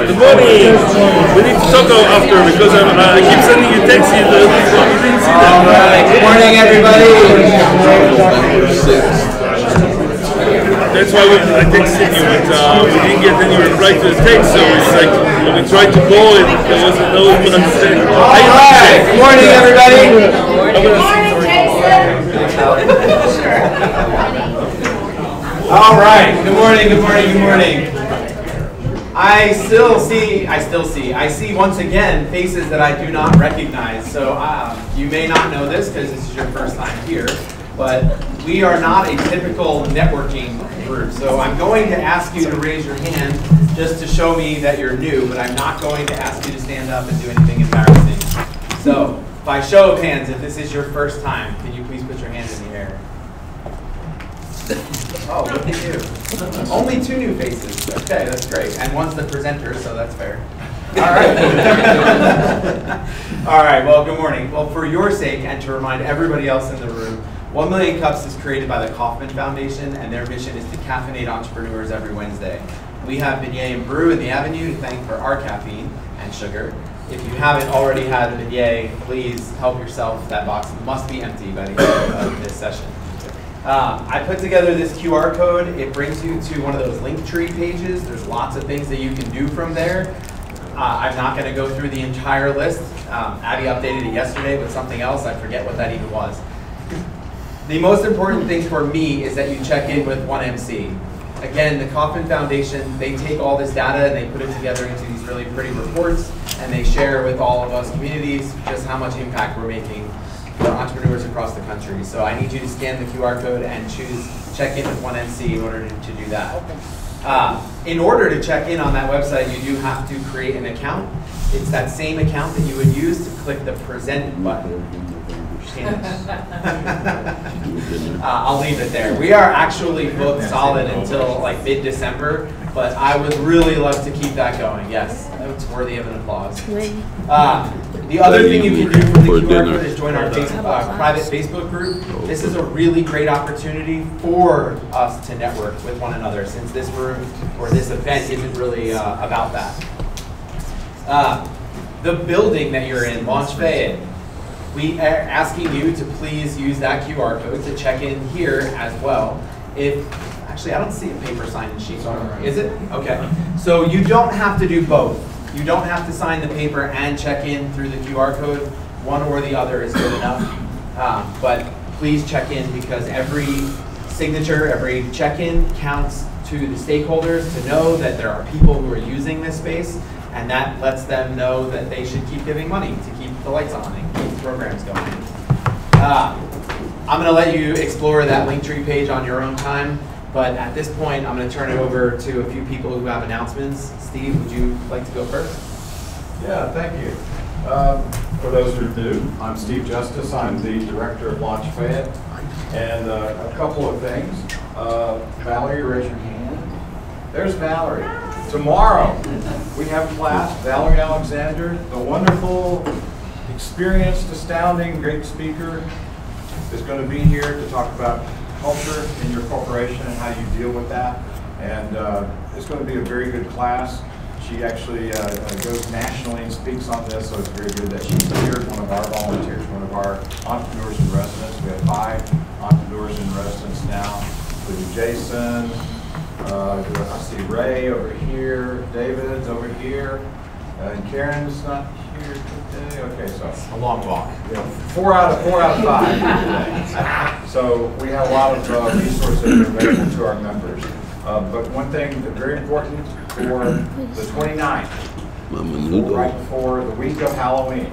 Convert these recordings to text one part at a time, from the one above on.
Good morning. We need to talk after because I keep sending you texts. You didn't see that. All right. Good morning, everybody. That's why I texted you, but we didn't get any reply to the text. So it's like when we tried to call it, there wasn't no one understanding. All right. Good morning, everybody. All right. Good morning. Good morning. Good morning. I see once again faces that I do not recognize. So you may not know this because this is your first time here, but we are not a typical networking group. So I'm going to ask you to raise your hand just to show me that you're new, but I'm not going to ask you to stand up and do anything embarrassing. So by show of hands, if this is your first time, can you please put your hand in the air? Oh, look at you. Only 2 new faces. Okay, that's great. And one's the presenter, so that's fair. All right. All right, well, good morning. Well, for your sake and to remind everybody else in the room, 1 Million Cups is created by the Kauffman Foundation, and their mission is to caffeinate entrepreneurs every Wednesday. We have Beignet and Brew in the Avenue to thank for our caffeine and sugar. If you haven't already had a beignet, please help yourself. That box must be empty by the end of this session. I put together this QR code. It brings you to one of those Linktree pages. There's lots of things that you can do from there. I'm not going to go through the entire list. Abby updated it yesterday with something else. I forget what that even was. The most important thing for me is that you check in with 1MC. Again, the Kauffman Foundation, they take all this data and they put it together into these really pretty reports, and they share with all of us communities just how much impact we're making for entrepreneurs across the country. So I need you to scan the QR code and check in with 1MC in order to do that. In order to check in on that website, you do have to create an account. It's that same account that you would use to click the present button. I'll leave it there. We are actually booked solid until like mid-December, but I would really love to keep that going. Yes, it's worthy of an applause. The other thing you can do for the QR code is join our private Facebook group. This is a really great opportunity for us to network with one another, since this room or this event isn't really about that. The building that you're in, Launch Fayette, we are asking you to please use that QR code to check in here as well. Actually, I don't see a paper sign-in sheet. Is it? Okay. So you don't have to do both. You don't have to sign the paper and check in through the QR code. One or the other is good enough. But please check in, because every signature, every check-in counts to the stakeholders to know that there are people who are using this space, and that lets them know that they should keep giving money to keep the lights on and keep the programs going. I'm going to let you explore that Linktree page on your own time, but at this point, I'm going to turn it over to a few people who have announcements. Steve, would you like to go first? Yeah, thank you. For those who are new, I'm Steve Justice. I'm the director of Launch Fayette. And a couple of things. Valerie, raise your hand. There's Valerie. Tomorrow, we have class, Valerie Alexander, the wonderful, experienced, astounding, great speaker, is going to be here to talk about culture in your corporation and how you deal with that. And it's going to be a very good class. She actually goes nationally and speaks on this, so it's very good that she's here, one of our volunteers, one of our entrepreneurs in residence. We have 5 entrepreneurs in residence now, including Jason. I see Ray over here, David's over here, and Karen's not here today. Okay, so a long walk. Yeah, 4 out of 5 here today. So we have a lot of resources available to our members. But one thing that's very important for the 29th, right before the week of Halloween,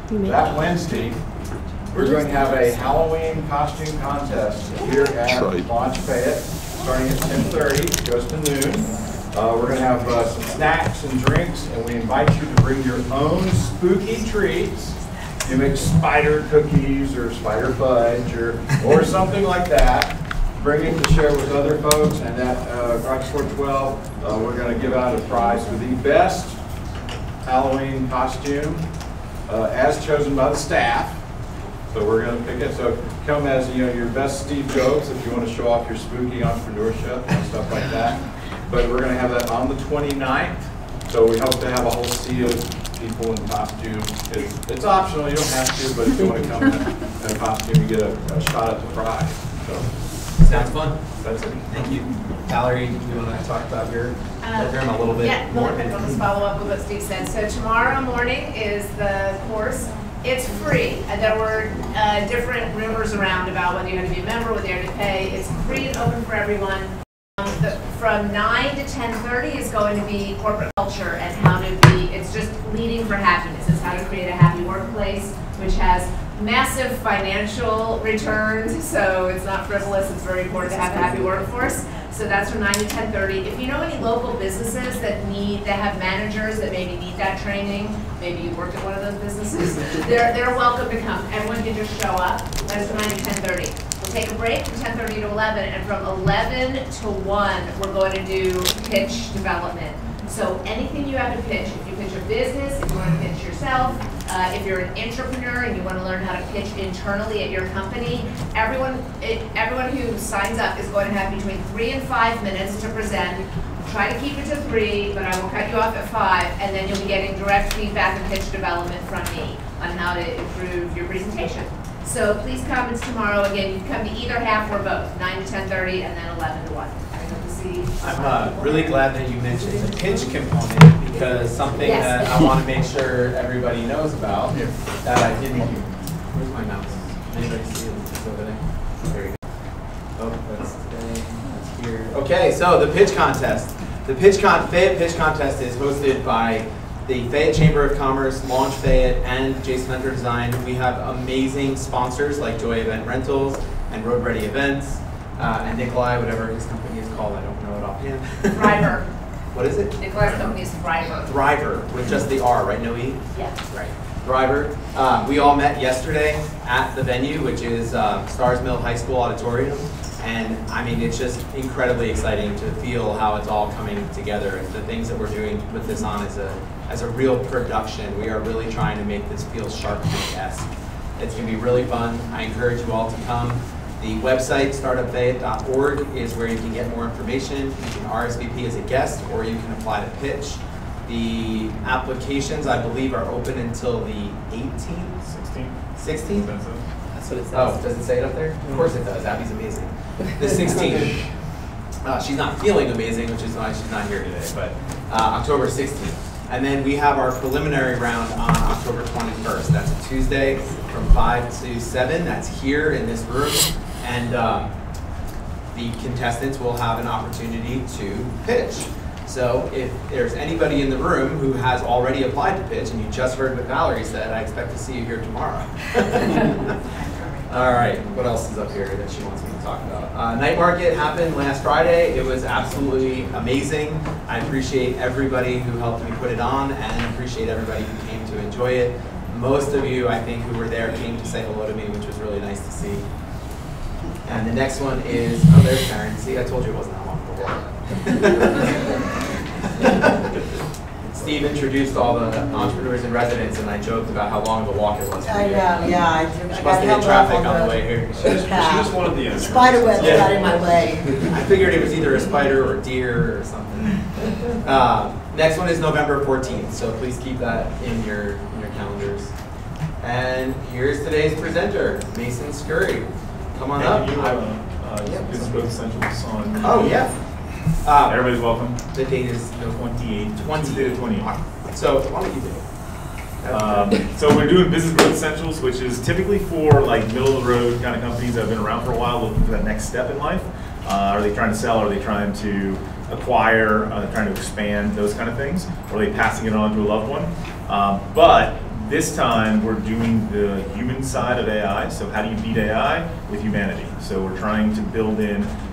that Wednesday, we're going to have a Halloween costume contest here at Launch Fayette, starting at 10:30, goes to noon. We're going to have some snacks and drinks, and we invite you to bring your own spooky treats. You make spider cookies or spider fudge or something like that. Bring it to share with other folks, and at right before 12, we're going to give out a prize for the best Halloween costume as chosen by the staff. So we're going to pick it. So come as your best Steve Jobs if you want to show off your spooky entrepreneurship and stuff like that. But we're going to have that on the 29th. So we hope to have a whole sea of people in costume. It's optional, you don't have to, but if you want to come in a costume, you get a shot at the prize. So Sounds fun. that's it. Thank you. Valerie, do you want to talk about your program a little bit more? Yeah, I'll just follow up with what Steve said. So tomorrow morning is the course. It's free. There were different rumors around about whether you're going to be a member, whether you're going to pay. It's free and open for everyone. From 9 to 10:30 is going to be corporate culture and how to be, it's just leading for happiness. It's how to create a happy workplace, which has massive financial returns, so it's not frivolous. It's very important to have a happy workforce. So that's from 9 to 10:30. If you know any local businesses that have managers that maybe need that training, maybe you work at one of those businesses, they're welcome to come. Everyone can just show up. That's from 9 to 10:30. We'll take a break from 10:30 to 11, and from 11 to 1, we're going to do pitch development. So anything you have to pitch, if you pitch a business, if you want to pitch yourself, if you're an entrepreneur and you want to learn how to pitch internally at your company, everyone who signs up is going to have between 3 and 5 minutes to present. Try to keep it to 3, but I will cut you off at 5, and then you'll be getting direct feedback and pitch development from me on how to improve your presentation. So please come, it's tomorrow. Again, you can come to either half or both, 9 to 10:30 and then 11 to 1. I hope to see. I'm really glad that you mentioned the pitch component, because something Yes. that I want to make sure everybody knows about that I didn't. Where's my mouse? Anybody see it? It's over there. There you go. Oh, that's today. That's here. Okay, so the pitch contest. The Fayette Pitch Contest is hosted by the Fayette Chamber of Commerce, Launch Fayette, and Jason Hunter Design. We have amazing sponsors like Joy Event Rentals and Road Ready Events, and Nikolai, whatever his company is called, I don't know it offhand. Thriver. What is it? Nikolai's company is Thriver. Thriver, with just the R, right? No E? Yeah. Right. Thriver. We all met yesterday at the venue, which is Stars Mill High School Auditorium. And I mean, it's just incredibly exciting to feel how it's all coming together. And the things that we're doing with this on as a real production. We are really trying to make this feel Shark Tank-esque. It's gonna be really fun. I encourage you all to come. The website, startupfayette.org, is where you can get more information. You can RSVP as a guest, or you can apply to pitch. The applications, I believe, are open until the 18th? 16th? That's what it says. Oh, does it say it up there? Of course it does. Abby's amazing. The 16th. She's not feeling amazing, which is why she's not here today, but October 16th. And then we have our preliminary round on October 21st. That's a Tuesday from 5 to 7. That's here in this room. And the contestants will have an opportunity to pitch. So if there's anybody in the room who has already applied to pitch and you just heard what Valerie said, I expect to see you here tomorrow. All right, what else is up here that she wants me to talk about? Night Market happened last Friday. It was absolutely amazing. I appreciate everybody who helped me put it on, and appreciate everybody who came to enjoy it. Most of you, I think, who were there came to say hello to me, which was really nice to see. And the next one is, oh, there's Karen. See, I told you it wasn't that long before. Steve introduced all the entrepreneurs and residents, and I joked about how long of a walk it was for you. I know, yeah. I She must have hit traffic on the way here. She just wanted the answer. Spider webs Yeah. got in my way. I figured it was either a spider or a deer or something. Next one is November 14th, so please keep that in your calendars. And here's today's presenter, Mason Scurry. Come on up. Business Growth Essentials on. Oh, yeah. Everybody's welcome. The date is 28. 20. Tuesday the 28th. So why don't you do it? So we're doing Business Growth Essentials, which is typically for like middle of the road kind of companies that have been around for a while, looking for that next step in life. Are they trying to sell? Are they trying to acquire? Are they trying to expand? Those kind of things. Or are they passing it on to a loved one? But this time we're doing the human side of AI. So how do you beat AI with humanity? So we're trying to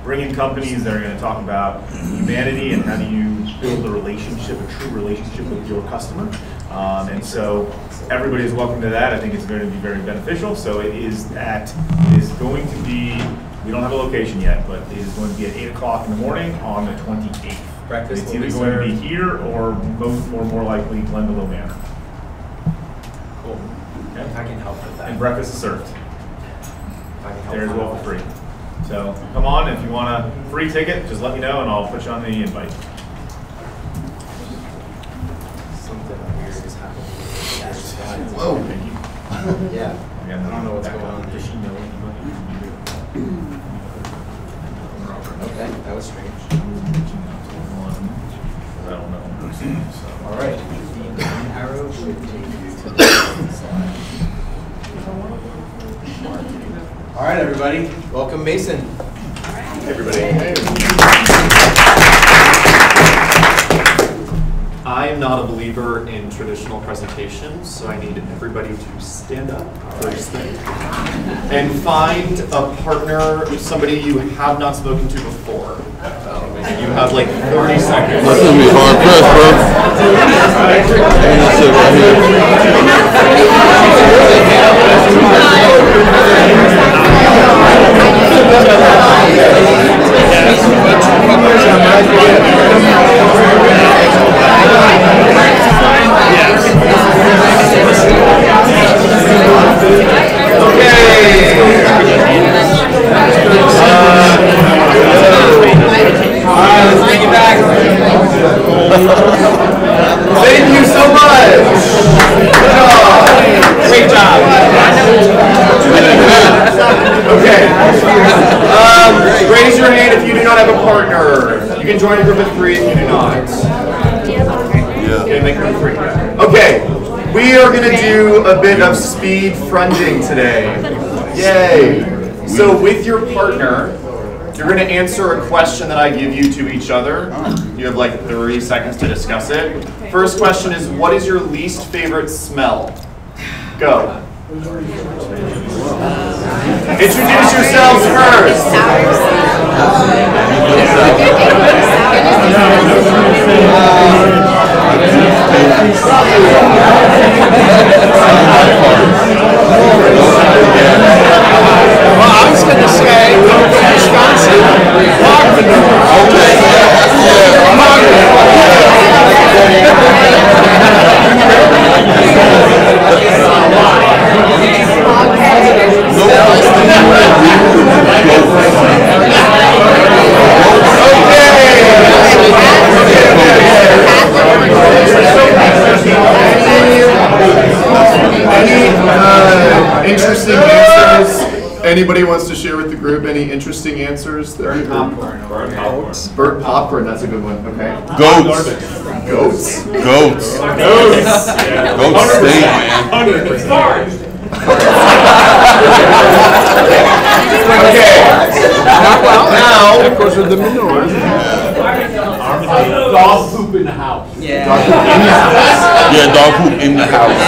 bring in companies that are going to talk about humanity and how do you build a relationship, a true relationship with your customer. And so everybody is welcome to that. I think it's going to be very beneficial. So it is going to be, we don't have a location yet, but it is going to be at 8 o'clock in the morning on the 28th. Breakfast It's will either be going to be served. here or more likely Glendalough Manor. Cool. Okay. I can help with that. And breakfast is served. If I can help There as find well out. for free. So come on, if you want a free ticket, just let me know and I'll put you on the invite. Oh. Yeah. I don't know what's going on. Does she know anybody? Okay, that was strange. I don't know. All right. The arrow should take you to the slide. All right, everybody. Welcome, Mason. I am not a believer in traditional presentations, so I need everybody to stand up first thing and find a partner, somebody you have not spoken to before. You have like 30 seconds. That's gonna be hard pressed, bro. That's it Let's take it back. Thank you so much. Good job. Great job. Okay. Raise your hand if you do not have a partner. You can join a group of 3 if you do not. Okay, make group of 3. Okay. We are going to do a bit of speed fronting today. Yay. So with your partner, you're going to answer a question that I give you to each other. You have like 30 seconds to discuss it. First question is, what is your least favorite smell? Go. Introduce yourselves first. Well, I was going to say, Wisconsin, Any interesting answers? Anybody wants to share with the group any interesting answers? Burnt popcorn. Burnt popcorn, that's a good one. Okay. Goats. Goats? Goats. Goats stink, man. Okay. Now, Of course, with the mineral. dog poop in the house. Yeah, dog poop in the house.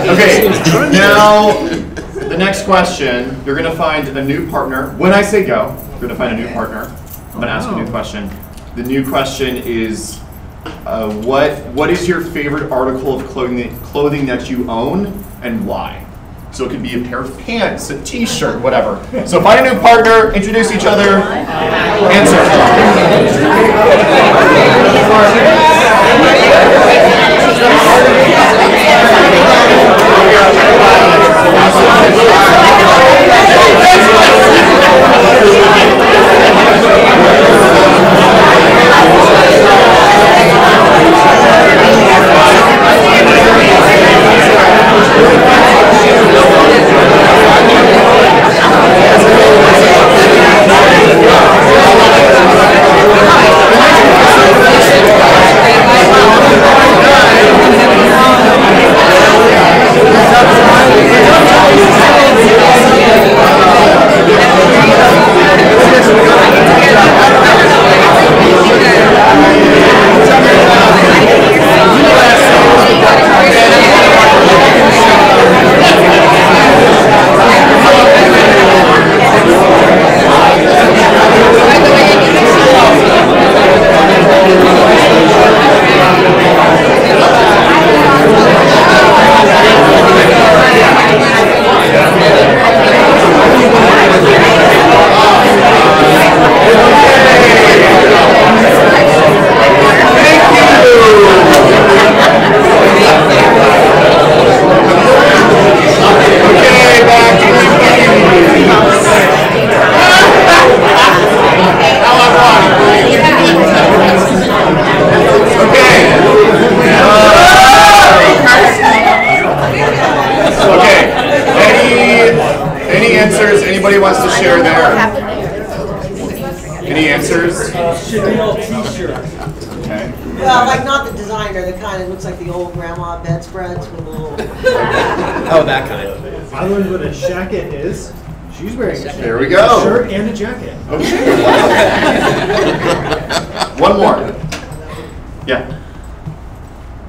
okay. Now, the next question, you're going to find a new partner. When I say go, you're going to find a new partner. I'm going to ask a new question. The new question is, what is your favorite article of clothing that you own and why? So it could be a pair of pants, a t-shirt, whatever. So find a new partner, introduce each other, answer. Well, like not the designer, the kind that looks like the old grandma bedspreads with a little. Oh, that kind. I learned what a jacket is. She's wearing a There we go. shirt and a jacket. Okay. One more. Yeah.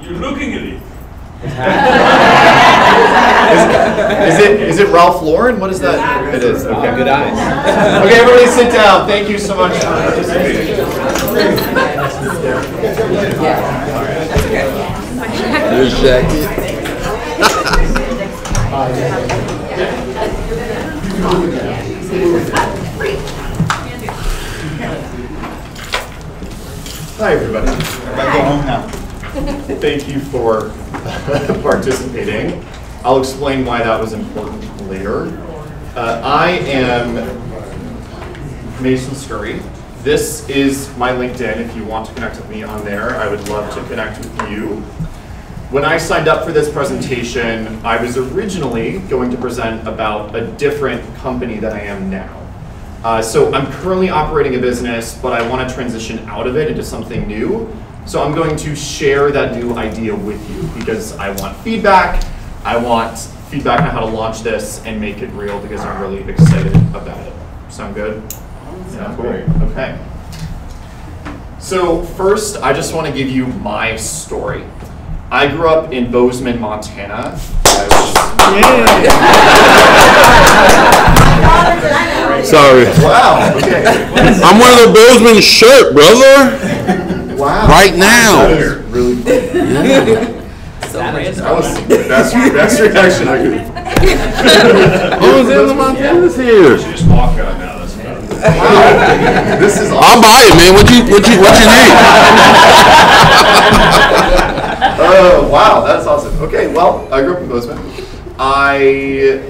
You're looking at it. Is it Ralph Lauren? What is that? It is. Okay. Good eyes. Okay, everybody sit down. Thank you so much for participating. Your jacket. Hi, everybody. Everybody go home now. Thank you for participating. I'll explain why that was important later. I am Mason Scurry. This is my LinkedIn. If you want to connect with me on there, I would love to connect with you. When I signed up for this presentation, I was originally going to present about a different company than I am now. So I'm currently operating a business, but I want to transition out of it into something new. So I'm going to share that new idea with you because I want feedback. I want feedback on how to launch this and make it real because I'm really excited about it. Sound good? Yeah, cool. Okay. So first, I just want to give you my story. I grew up in Bozeman, Montana. Sorry. Wow. Okay. I'm wearing a Bozeman shirt, brother. Wow. Right now. That is really funny. That was the best reaction I could. Oh, is the Montana's here? Just walk out now. That's Wow. This is awesome. I'll buy it, man. What you need? Oh, wow, that's awesome. Okay, well, I grew up in Bozeman. I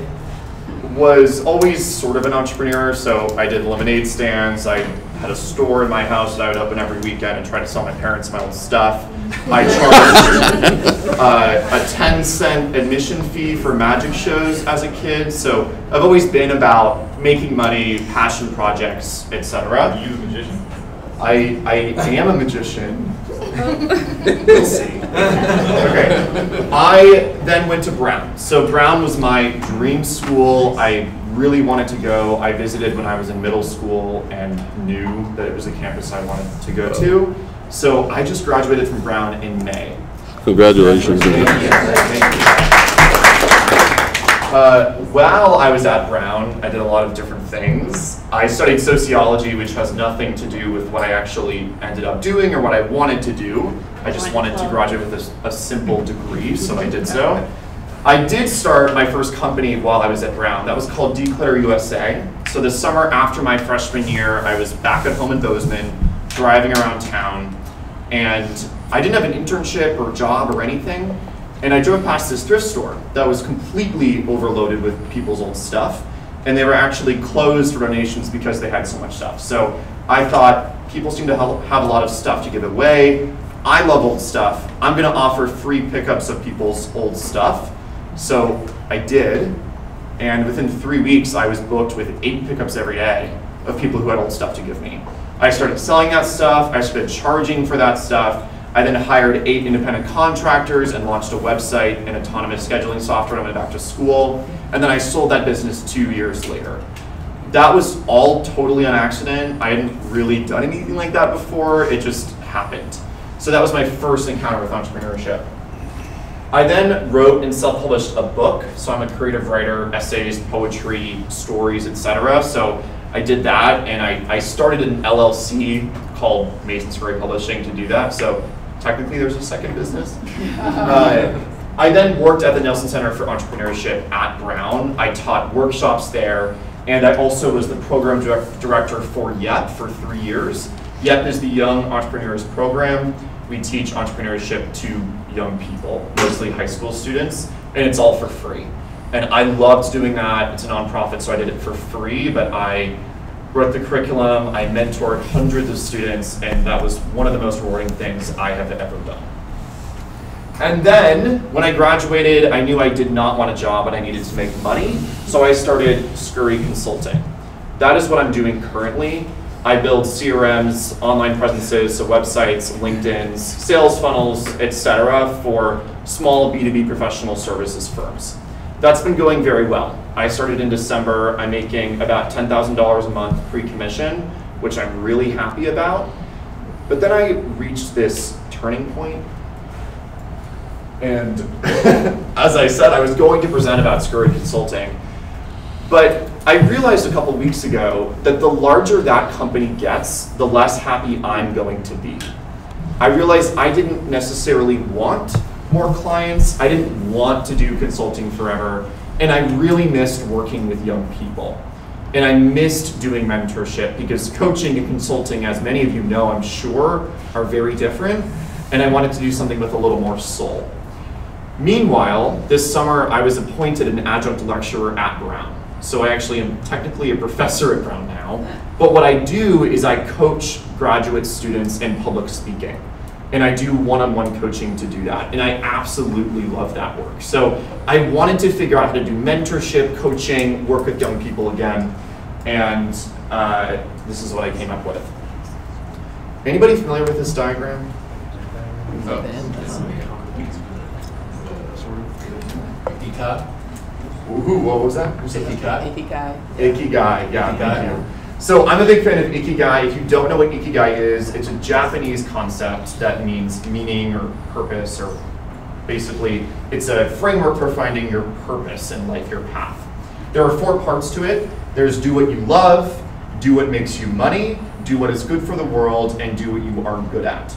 was always sort of an entrepreneur, so I did lemonade stands. I had a store in my house that I would open every weekend and try to sell my parents my old stuff. I charged a 10-cent admission fee for magic shows as a kid, so I've always been about making money, passion projects, etc. Are you a magician? I am a magician. We'll see. Okay. I then went to Brown. So Brown was my dream school. I really wanted to go. I visited when I was in middle school and knew that it was a campus I wanted to go to. So I just graduated from Brown in May. Congratulations. Thank you. While I was at Brown, I did a lot of different things. I studied sociology, which has nothing to do with what I actually ended up doing or what I wanted to do. I just wanted to graduate with a simple degree, so I did so. I did start my first company while I was at Brown. That was called Declare USA. So the summer after my freshman year, I was back at home in Bozeman, driving around town, and I didn't have an internship or job or anything. And I drove past this thrift store that was completely overloaded with people's old stuff. And they were actually closed for donations because they had so much stuff. So I thought, people seem to have a lot of stuff to give away. I love old stuff. I'm going to offer free pickups of people's old stuff. So I did. And within 3 weeks, I was booked with 8 pickups every day of people who had old stuff to give me. I started selling that stuff. I started charging for that stuff. I then hired 8 independent contractors and launched a website and autonomous scheduling software when I went back to school. And then I sold that business 2 years later. That was all totally on accident. I hadn't really done anything like that before. It just happened. So that was my first encounter with entrepreneurship. I then wrote and self-published a book. So I'm a creative writer, essays, poetry, stories, etc. So I did that, and I started an LLC called Mason Scurry Publishing to do that. So technically there's a second business. I then worked at the Nelson Center for Entrepreneurship at Brown. I taught workshops there, and I also was the program director for YEP for 3 years. YEP is the Young Entrepreneurs Program. We teach entrepreneurship to young people, mostly high school students, and it's all for free. And I loved doing that. It's a nonprofit, so I did it for free, but I wrote the curriculum, I mentored hundreds of students, and that was one of the most rewarding things I have ever done. And then, when I graduated, I knew I did not want a job and I needed to make money, so I started Scurry Consulting. That is what I'm doing currently. I build CRMs, online presences, so websites, LinkedIn's, sales funnels, etc. for small B2B professional services firms. That's been going very well. I started in December. I'm making about $10,000 a month pre-commission, which I'm really happy about. But then I reached this turning point. And as I said, I was going to present about Scurry Consulting. But I realized a couple weeks ago that the larger that company gets, the less happy I'm going to be. I realized I didn't necessarily want more clients. I didn't want to do consulting forever. And I really missed working with young people. And I missed doing mentorship because coaching and consulting, as many of you know, I'm sure, are very different. And I wanted to do something with a little more soul. Meanwhile, this summer I was appointed an adjunct lecturer at Brown. So I actually am technically a professor at Brown now. But what I do is I coach graduate students in public speaking. And I do one-on-one coaching to do that. And I absolutely love that work. So I wanted to figure out how to do mentorship, coaching, work with young people again. And this is what I came up with. Anybody familiar with this diagram? Ooh, what was that? Ikigai. Ikigai, yeah, thank you. So I'm a big fan of Ikigai. If you don't know what Ikigai is, it's a Japanese concept that means meaning or purpose, or basically it's a framework for finding your purpose in life, your path. There are 4 parts to it. There's do what you love, do what makes you money, do what is good for the world, and do what you are good at.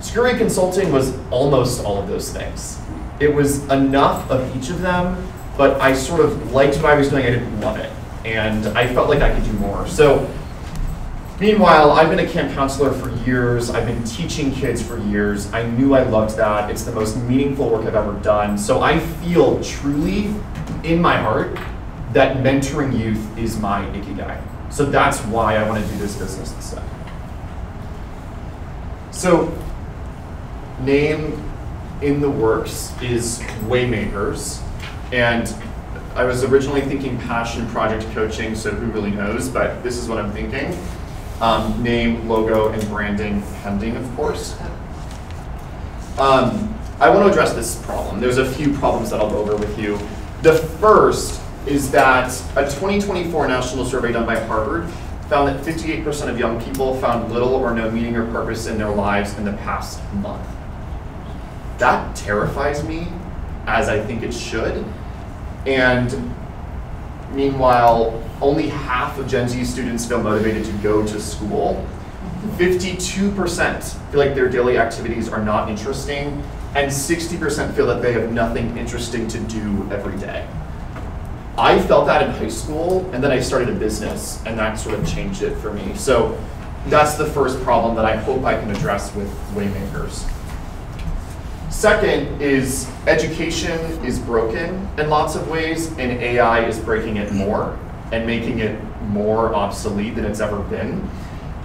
Scurry Consulting was almost all of those things. It was enough of each of them, but I sort of liked what I was doing. I didn't love it. And I felt like I could do more. So meanwhile, I've been a camp counselor for years. I've been teaching kids for years. I knew I loved that. It's the most meaningful work I've ever done. So I feel truly in my heart that mentoring youth is my Ikigai. So that's why I want to do this business instead. So name in the works is Waymakers. And I was originally thinking passion project coaching, so who really knows, but this is what I'm thinking. Name, logo, and branding pending, of course. I want to address this problem. There's a few problems that I'll go over with you. The first is that a 2024 national survey done by Harvard found that 58% of young people found little or no meaning or purpose in their lives in the past month. That terrifies me, as I think it should. And meanwhile, only half of Gen Z students feel motivated to go to school. 52% feel like their daily activities are not interesting, and 60% feel that they have nothing interesting to do every day. I felt that in high school, and then I started a business, and that sort of changed it for me. So that's the first problem that I hope I can address with Waymakers. Second is education is broken in lots of ways, and AI is breaking it more and making it more obsolete than it's ever been.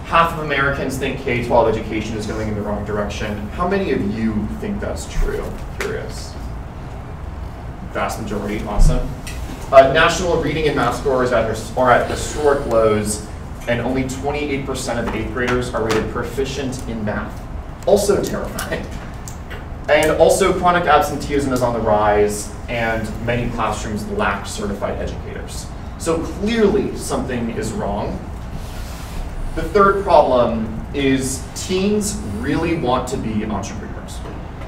Half of Americans think K-12 education is going in the wrong direction. How many of you think that's true? Curious. Vast majority, awesome. National reading and math scores are at historic lows, and only 28% of 8th graders are rated proficient in math. Also terrifying. And also chronic absenteeism is on the rise, and many classrooms lack certified educators. So clearly something is wrong. The third problem is teens really want to be entrepreneurs.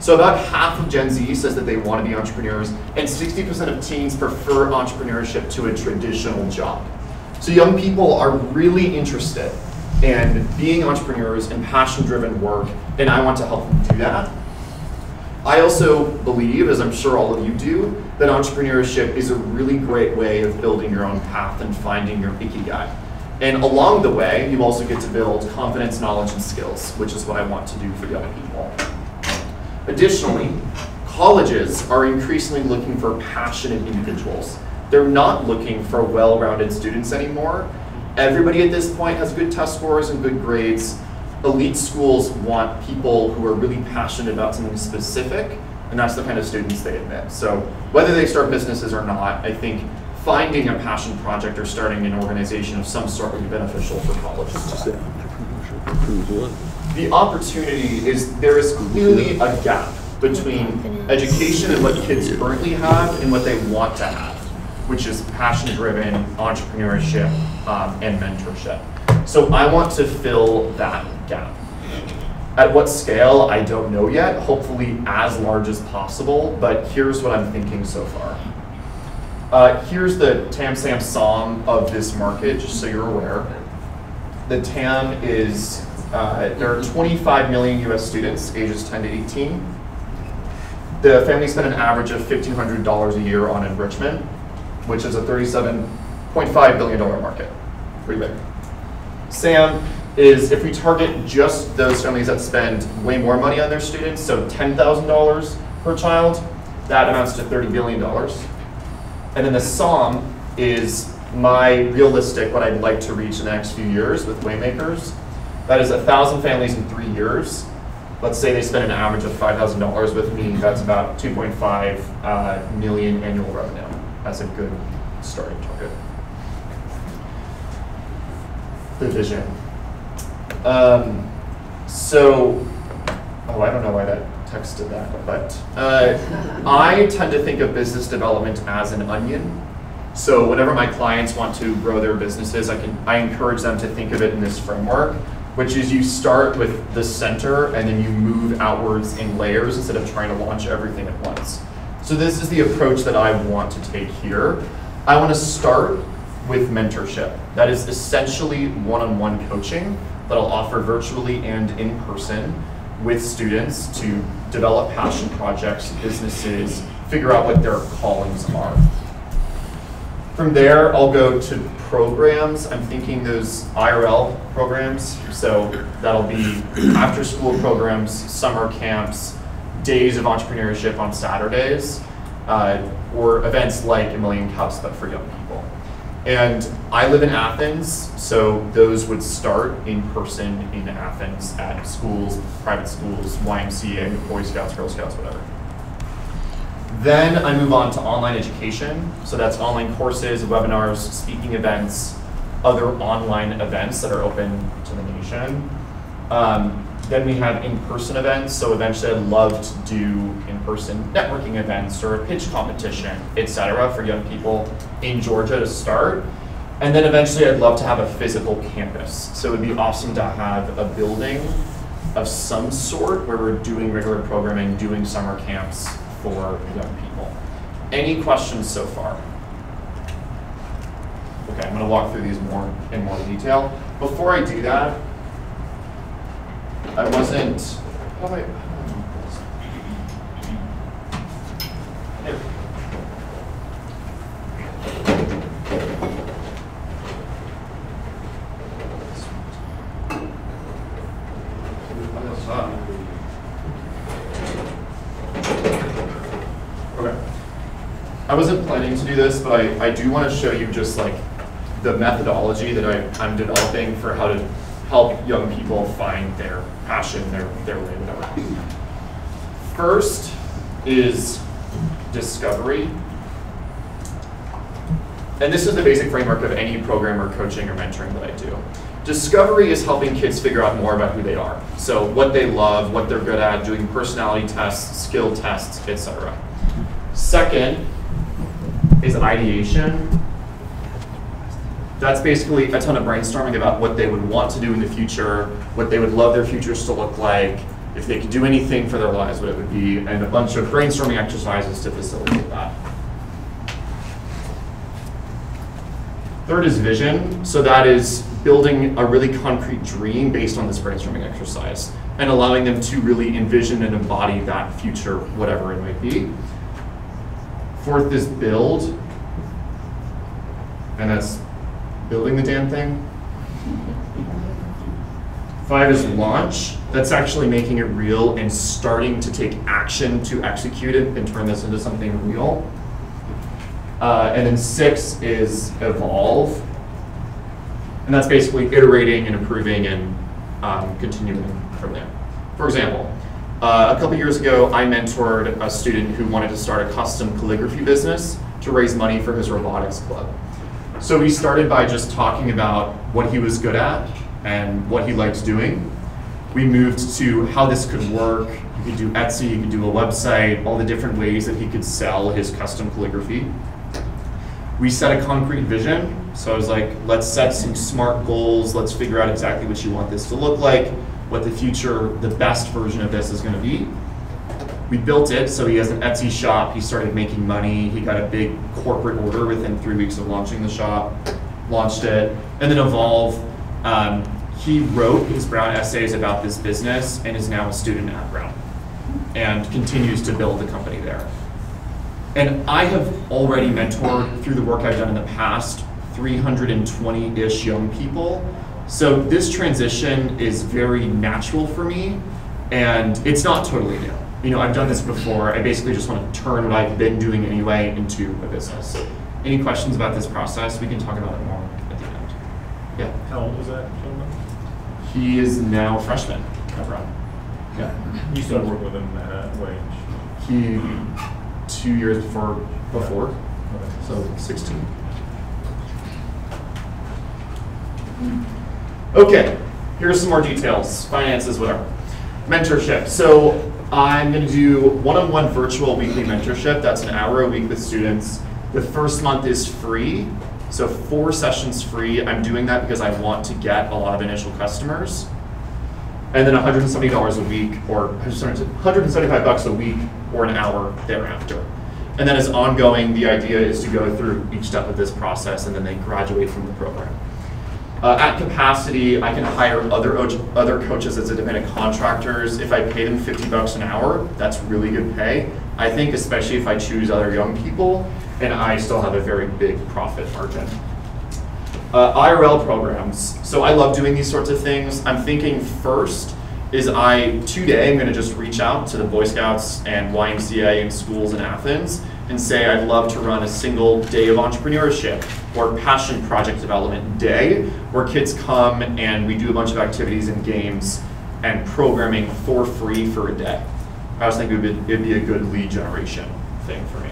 So about half of Gen Z says that they want to be entrepreneurs, and 60% of teens prefer entrepreneurship to a traditional job. So young people are really interested in being entrepreneurs and passion-driven work, and I want to help them do that. I also believe, as I'm sure all of you do, that entrepreneurship is a really great way of building your own path and finding your Ikigai. And along the way, you also get to build confidence, knowledge, and skills, which is what I want to do for young people. Additionally, colleges are increasingly looking for passionate individuals. They're not looking for well-rounded students anymore. Everybody at this point has good test scores and good grades. Elite schools want people who are really passionate about something specific, and that's the kind of students they admit. So whether they start businesses or not, I think finding a passion project or starting an organization of some sort would be beneficial for colleges. The opportunity is there is clearly a gap between education and what kids currently have and what they want to have, which is passion-driven entrepreneurship and mentorship. So I want to fill that gap. At what scale, I don't know yet, hopefully as large as possible, but here's what I'm thinking so far. Here's the TAM-SAM SOM of this market, just so you're aware. The TAM is, there are 25 million US students ages 10 to 18. The families spend an average of $1,500 a year on enrichment, which is a $37.5 billion market, pretty big. SAM is, if we target just those families that spend way more money on their students, so $10,000 per child, that amounts to $30 billion. And then the SOM is my realistic, what I'd like to reach in the next few years with Waymakers. That is 1,000 families in 3 years. Let's say they spend an average of $5,000 with me, that's about 2.5 million annual revenue. That's a good starting target. The vision. I don't know why that text did that, but I tend to think of business development as an onion. So whenever my clients want to grow their businesses, I encourage them to think of it in this framework, which is you start with the center and then you move outwards in layers instead of trying to launch everything at once. So this is the approach that I want to take here. I want to start with mentorship. That is essentially one-on-one coaching that I'll offer virtually and in person with students to develop passion projects, businesses, figure out what their callings are. From there, I'll go to programs. I'm thinking those IRL programs. So that'll be after-school programs, summer camps, days of entrepreneurship on Saturdays, or events like A Million Cups, but for young people. And I live in Athens, so those would start in person in Athens at schools, private schools, YMCA, Boy Scouts, Girl Scouts, whatever. Then I move on to online education. So that's online courses, webinars, speaking events, other online events that are open to the nation. Then we have in-person events. So eventually I'd love to do in-person networking events or a pitch competition, etc., for young people in Georgia to start. And then eventually I'd love to have a physical campus. So it would be awesome to have a building of some sort where we're doing regular programming, doing summer camps for young people. Any questions so far? Okay, I'm going to walk through these in more detail. Before I do that, I wasn't. How do I? There. Okay. I wasn't planning to do this, but I do want to show you just like the methodology that I'm developing for how to help young people find their passion, their way, whatever. First is discovery. And this is the basic framework of any program or coaching or mentoring that I do. Discovery is helping kids figure out more about who they are. So what they love, what they're good at, doing personality tests, skill tests, etc. Second is ideation. That's basically a ton of brainstorming about what they would want to do in the future, what they would love their futures to look like, if they could do anything for their lives, what it would be, and a bunch of brainstorming exercises to facilitate that. Third is vision. So that is building a really concrete dream based on this brainstorming exercise and allowing them to really envision and embody that future, whatever it might be. Fourth is build, and that's building the damn thing. 5 is launch. That's actually making it real and starting to take action to execute it and turn this into something real. And then 6 is evolve. And that's basically iterating and improving and continuing from there. For example, a couple years ago, I mentored a student who wanted to start a custom calligraphy business to raise money for his robotics club. So we started by just talking about what he was good at and what he liked doing. We moved to how this could work. You could do Etsy, you could do a website, all the different ways that he could sell his custom calligraphy. We set a concrete vision. So I was like, let's set some smart goals. Let's figure out exactly what you want this to look like, what the future, the best version of this is going to be. We built it, so he has an Etsy shop. He started making money. He got a big corporate order within 3 weeks of launching the shop, launched it. And then Evolve, he wrote his Brown essays about this business and is now a student at Brown and continues to build the company there. And I have already mentored, through the work I've done in the past, 320-ish young people. So this transition is very natural for me, and it's not totally new. You know, I've done this before. I basically just want to turn what I've been doing anyway into a business. Any questions about this process? We can talk about it more at the end. Yeah? How old was that gentleman? He is now a freshman at Brown. Yeah. You started working with him at a wage. He, 2 years before, so 16. Okay, here's some more details. Finances, whatever. Mentorship. So I'm going to do one-on-one virtual weekly mentorship. That's an hour a week with students. The first month is free, so 4 sessions free. I'm doing that because I want to get a lot of initial customers. And then $170 a week, or $175 a week, or an hour thereafter. And then as ongoing, the idea is to go through each step of this process, and then they graduate from the program. At capacity, I can hire other coaches as independent contractors. If I pay them $50 an hour, that's really good pay. I think, especially if I choose other young people, and I still have a very big profit margin. IRL programs. So I love doing these sorts of things. I'm thinking first is today I'm going to just reach out to the Boy Scouts and YMCA and schools in Athens and say I'd love to run a single day of entrepreneurship or passion project development day where kids come and we do a bunch of activities and games and programming for free for a day. I was thinking it'd be a good lead generation thing for me.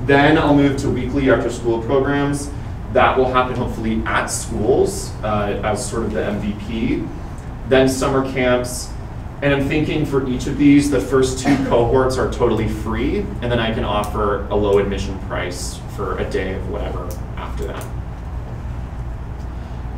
Then I'll move to weekly after school programs. That will happen hopefully at schools as sort of the MVP. Then summer camps. And I'm thinking for each of these, the first 2 cohorts are totally free, and then I can offer a low admission price for a day of whatever after that.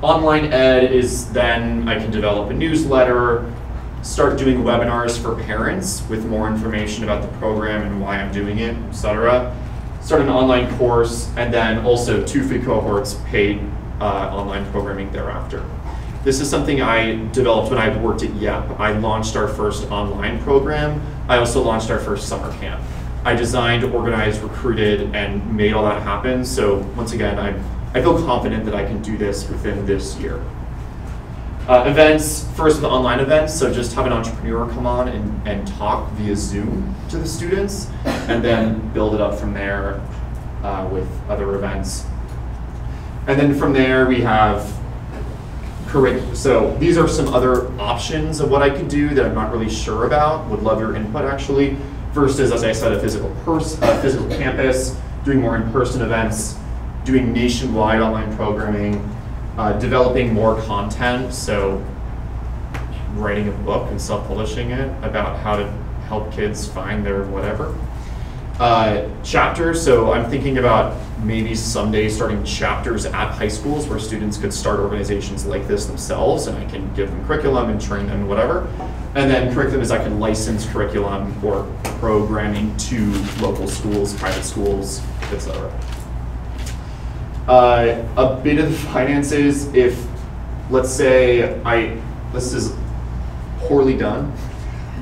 Online ed is then I can develop a newsletter, start doing webinars for parents with more information about the program and why I'm doing it, etc. Start an online course, and then also 2 free cohorts, paid online programming thereafter. This is something I developed when I worked at YEP. I launched our first online program. I also launched our first summer camp. I designed, organized, recruited, and made all that happen. So once again, I feel confident that I can do this within this year. Events, first with online events, so just have an entrepreneur come on and talk via Zoom to the students, and then build it up from there with other events. And then from there we have curriculum. So these are some other options of what I could do that I'm not really sure about. Would love your input actually. First is, as I said, a physical campus, doing more in-person events, doing nationwide online programming, developing more content, so writing a book and self-publishing it about how to help kids find their whatever. Chapters, so I'm thinking about maybe someday starting chapters at high schools where students could start organizations like this themselves, and I can give them curriculum and train them, whatever. And then curriculum is I can license curriculum or programming to local schools, private schools, etc. A bit of the finances, if, let's say, this is poorly done,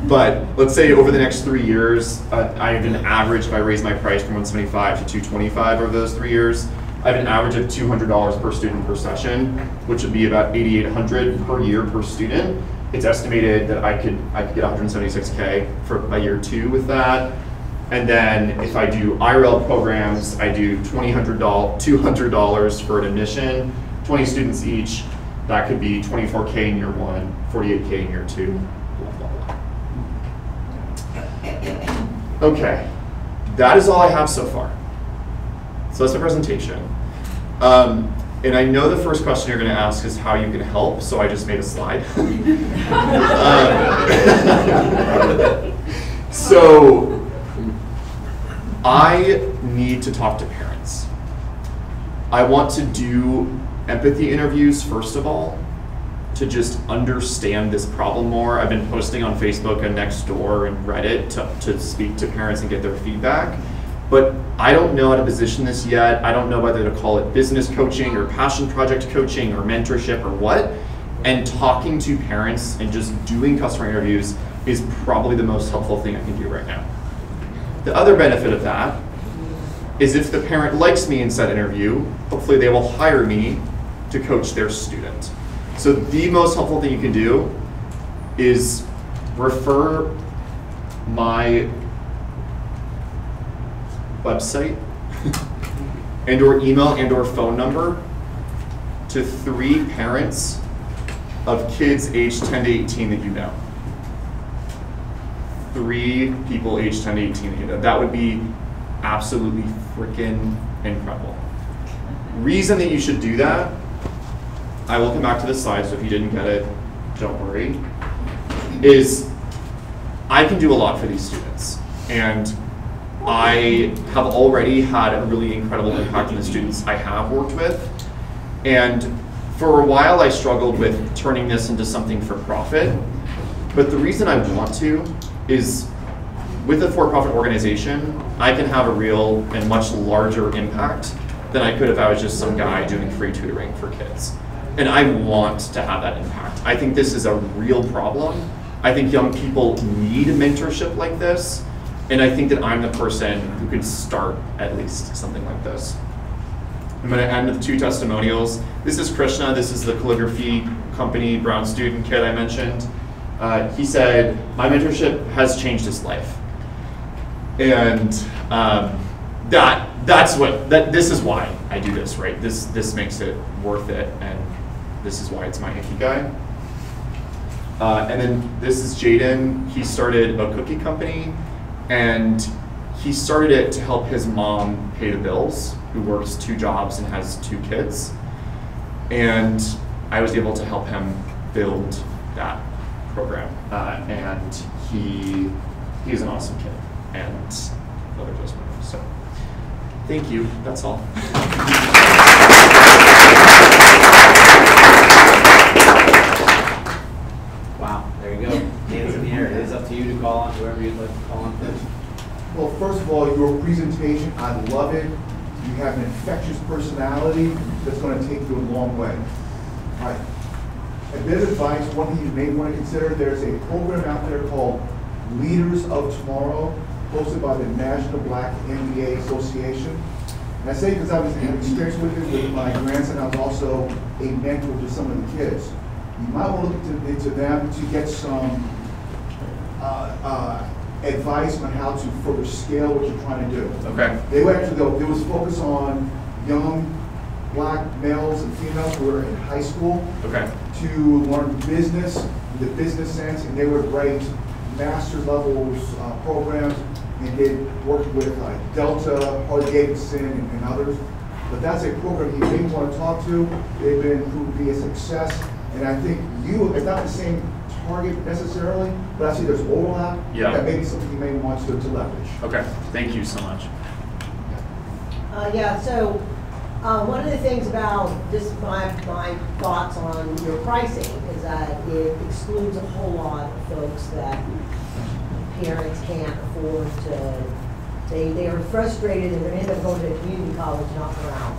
but let's say over the next 3 years, I have an average, if I raise my price from 175 to 225 over those 3 years, I have an average of $200 per student per session, which would be about $8,800 per year per student. It's estimated that I could get $176K for by year 2 with that. And then if I do IRL programs, I do $200 for an admission, 20 students each. That could be $24K in year 1, $48K in year 2, blah, blah, blah. Okay, that is all I have so far. So that's the presentation. And I know the first question you're going to ask is how you can help, so I just made a slide. So I need to talk to parents. I want to do empathy interviews, first of all, to just understand this problem more. I've been posting on Facebook and Nextdoor and Reddit to speak to parents and get their feedback. But I don't know how to position this yet. I don't know whether to call it business coaching or passion project coaching or mentorship or what. And talking to parents and just doing customer interviews is probably the most helpful thing I can do right now. The other benefit of that is if the parent likes me in said interview, hopefully they will hire me to coach their student. So the most helpful thing you can do is refer my website and or email and or phone number to 3 parents of kids aged 10 to 18 that you know. 3 people aged 10 to 18 that you know. That would be absolutely freaking incredible. Reason that you should do that, I will come back to the slide, so if you didn't get it, don't worry, is I can do a lot for these students. And I have already had a really incredible impact on the students I have worked with. And for a while I struggled with turning this into something for profit. But the reason I want to is with a for-profit organization, I can have a real and much larger impact than I could if I was just some guy doing free tutoring for kids. And I want to have that impact. I think this is a real problem. I think young people need mentorship like this. And I think that I'm the person who could start at least something like this. I'm going to end with 2 testimonials. This is Krishna. This is the calligraphy company, Brown student kid I mentioned. He said, my mentorship has changed his life. And this is why I do this, right? This makes it worth it, and this is why it's my ikigai. And then this is Jaden. He started a cookie company, and he started it to help his mom pay the bills, who works 2 jobs and has 2 kids. And I was able to help him build that program. And he's an awesome kid. And other just more. So thank you. That's all. Wow, there you go. Hands in the air. It is up to you to call on whoever you'd like to call on first. Well, first of all, your presentation, I love it. You have an infectious personality that's going to take you a long way. All right. A bit of advice, one thing you may want to consider, there's a program out there called Leaders of Tomorrow, hosted by the National Black MBA Association. And I say because I was in experience with it with my grandson, I was also a mentor to some of the kids. You might want to look into them to get some advice on how to further scale what you're trying to do. Okay. They were actually, there was focus on young black males and females who were in high school to learn business, the business sense, and they would write master levels programs, and they worked with Delta, Harley-Davidson, and others. But that's a program you may want to talk to. They've been proved to be a success, and I think it's not the same target necessarily, but I see there's overlap. Yeah. That may be something you may want to leverage. Okay, thank you so much. So one of the things about this, my thoughts on your pricing is that it excludes a whole lot of folks that parents can't afford to, they are frustrated and they end up going to a community college, not Brown,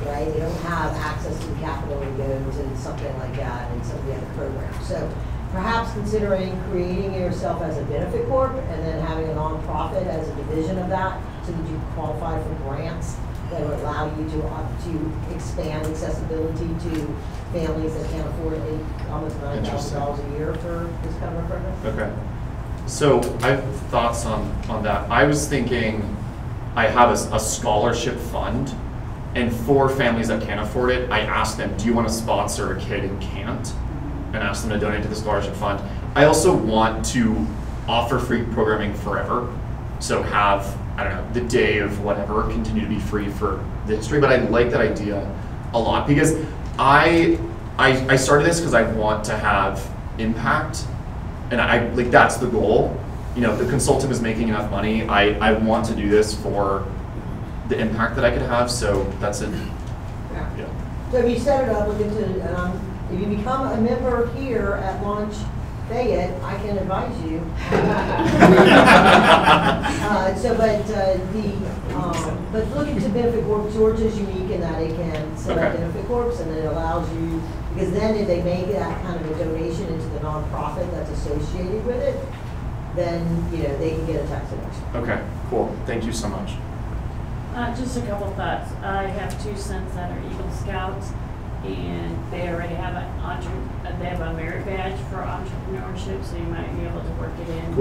right? They don't have access to the capital to go to something like that and some of the other programs. So perhaps considering creating yourself as a benefit corp and then having a nonprofit as a division of that so that you qualify for grants that would allow you to expand accessibility to families that can't afford almost $9,000 a year for this kind of a program. Okay. So I have thoughts on that. I was thinking I have a scholarship fund, and for families that can't afford it, I ask them, do you want to sponsor a kid who can't? And ask them to donate to the scholarship fund. I also want to offer free programming forever. So have, I don't know, the day of whatever continue to be free for the history. But I like that idea a lot because I started this because I want to have impact, and I like that's the goal. You know, the consultant is making enough money. I want to do this for the impact that I could have. So that's it. Yeah. So if you set it up, look into, if you become a member here at Launch Fayette, I can advise you. But looking to Benefit Corp, Georgia is unique in that it can set up Benefit Corps, and it allows you, because then if they make that kind of a donation into the nonprofit that's associated with it, then, you know, they can get a tax deduction. Okay, cool. Thank you so much. Just a couple thoughts. I have 2 sons that are Eagle Scouts, and they already have they have a merit badge for entrepreneurship, so you might be able to work it in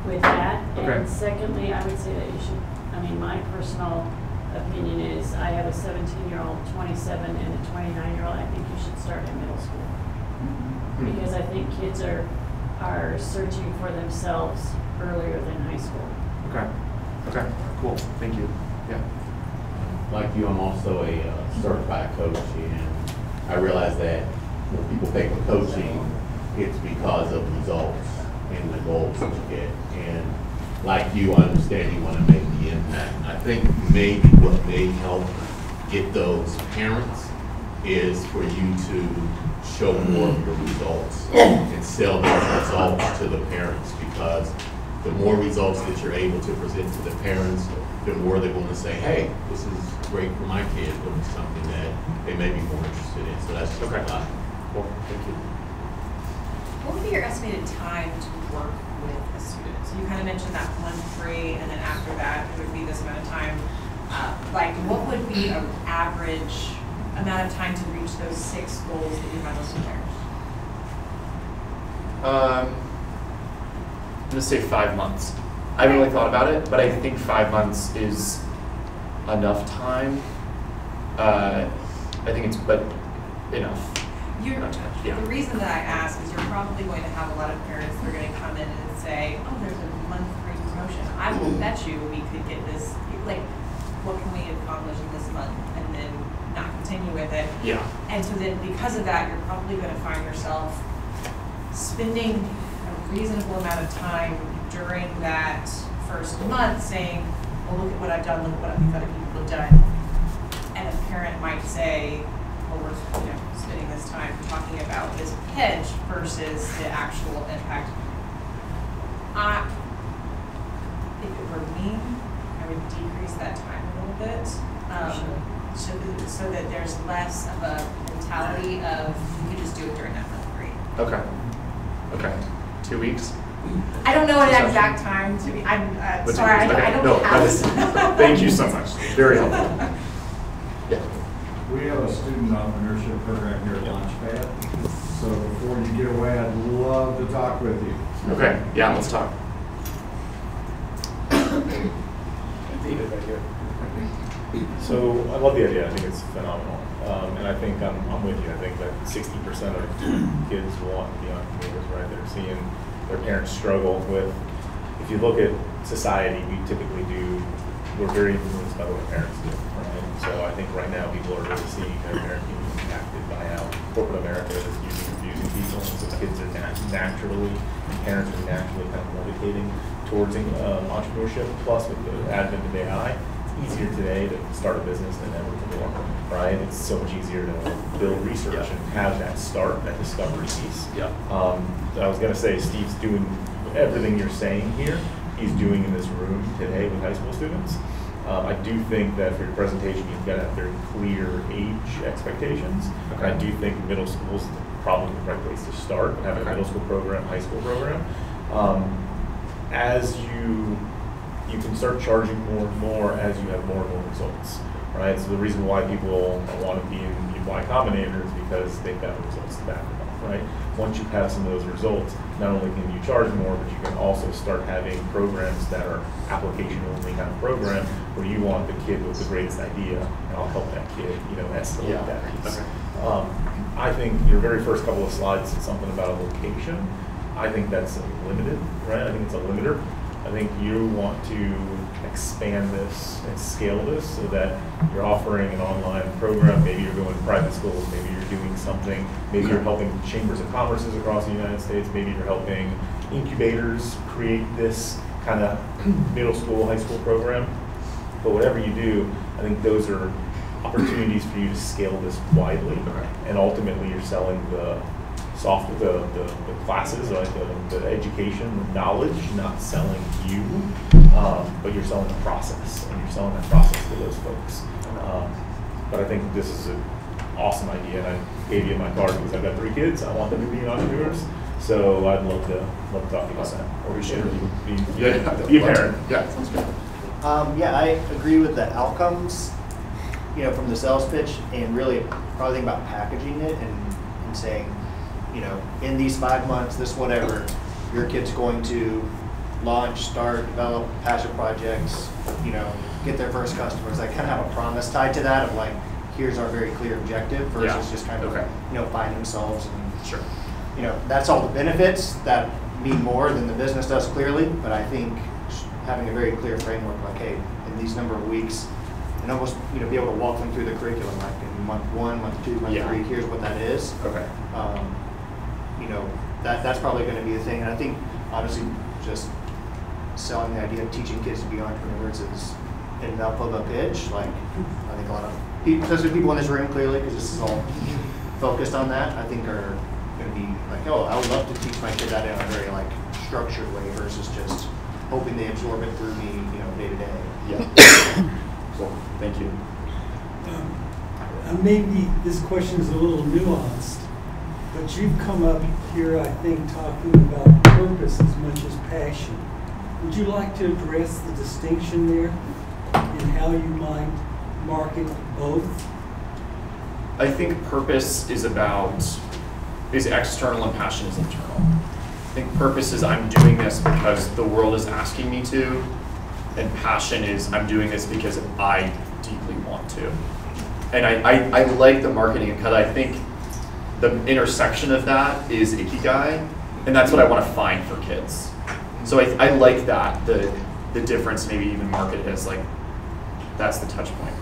with that. Okay. And secondly, I would say that you should, I mean, my personal opinion is I have a 17-year-old, 27, and a 29-year-old. I think you should start in middle school. Because I think kids are searching for themselves earlier than high school. Okay, cool. Thank you. Yeah. Like you, I'm also a certified coach, and I realize that when people pay for coaching, it's because of results and the goals that you get. And like you, I understand you want to make the impact. And I think maybe what may help get those parents is for you to show more of your results and sell those results to the parents, because the more results that you're able to present to the parents, the more they're going to say, hey, this is great for my kid, or something that they may be more interested in. So that's just a lot. Cool, thank you. What would be your estimated time to work with a student? So you kind of mentioned that month free, and then after that, it would be this amount of time. Like, what would be an average amount of time to reach those 6 goals that you have listed there? I'm gonna say 5 months. I haven't really thought about it, but I think 5 months is enough time. I think it's enough. The reason that I ask is you're probably going to have a lot of parents that are going to come in and say, oh, there's a month free promotion. I will bet you we could get this, like, what can we accomplish in this month, and then not continue with it. Yeah. And so then because of that, you're probably going to find yourself spending a reasonable amount of time during that first month saying, well, look at what I've done, look at what these other people have done. And a parent might say, well, we're spending this time talking about this pitch versus the actual impact. If it were me, I would decrease that time a little bit, so that there's less of a mentality of you can just do it during that month free. Okay. 2 weeks? I don't know an exact time to be. I'm sorry, I don't have. Thank you so much. Very helpful. Yeah. We have a student entrepreneurship program here at Launch Fayette. So before you get away, I'd love to talk with you. Okay. Yeah, let's talk. David right here. So I love the idea. I think it's phenomenal. And I think I'm with you. I think that 60% of kids want to be entrepreneurs, right? They're seeing their parents struggle with. If you look at society, we're very influenced by what our parents do, right? So I think right now people are really seeing their parents being impacted by how corporate America is using and abusing people, and so kids are parents are naturally kind of gravitating towards entrepreneurship. Plus, with the advent of AI, it's easier today to start a business than ever before, right? It's so much easier to build research and have that start, that discovery piece. Yeah. I was going to say, Steve's doing everything you're saying here, he's doing in this room today with high school students. I do think that for your presentation, you've got to have very clear age expectations. Okay. I do think middle school is probably the right place to start, having a middle school program, high school program. As you can start charging more and more as you have more and more results, right? So the reason why people want to be in Y Combinator is because they've got the results to back them up, right? Once you have some of those results, not only can you charge more, but you can also start having programs that are application-only kind of program where you want the kid with the greatest idea, and I'll help that kid, escalate that piece. Okay. I think your very first couple of slides said something about a location. I think that's limited, right? I think it's a limiter. I think you want to expand this and scale this so that you're offering an online program. Maybe you're going to private schools, maybe you're doing something, maybe you're helping chambers of commerces across the United States, maybe you're helping incubators create this kind of middle school, high school program. But whatever you do, I think those are opportunities for you to scale this widely. And ultimately you're selling the classes, like the education, the knowledge, not selling you, but you're selling the process, and you're selling that process to those folks. But I think this is an awesome idea, and I gave you my card because I've got 3 kids. I want them to be entrepreneurs, so I'd love to talk to you about that. Or we should be a parent. Yeah, sounds good. Yeah, I agree with the outcomes, from the sales pitch, and really probably think about packaging it and saying, in these 5 months, this whatever, your kid's going to launch, start, develop passion projects, get their first customers. I kind of have a promise tied to that of like, here's our very clear objective versus just kind of, find themselves. And, sure. That's all the benefits that mean more than the business does clearly, but I think having a very clear framework, like, hey, in these number of weeks, and almost, be able to walk them through the curriculum, like in month 1, month 2, month 3, here's what that is. Okay. That's probably going to be the thing. And I think, honestly, just selling the idea of teaching kids to be entrepreneurs is enough of a pitch. Like, I think a lot of people, especially people in this room, clearly, because this is all focused on that, I think are going to be like, oh, I would love to teach my kid that in a very, structured way versus just hoping they absorb it through me, day to day. Yeah. Cool. Thank you. Maybe this question is a little nuanced, but you've come up here, I think, talking about purpose as much as passion. Would you like to address the distinction there and how you might market both? I think purpose is external and passion is internal. I think purpose is I'm doing this because the world is asking me to, and passion is I'm doing this because I deeply want to. And I like the marketing because I think the intersection of that is Ikigai, and that's what I want to find for kids. So I like that, the difference, maybe even market it as that's the touch point.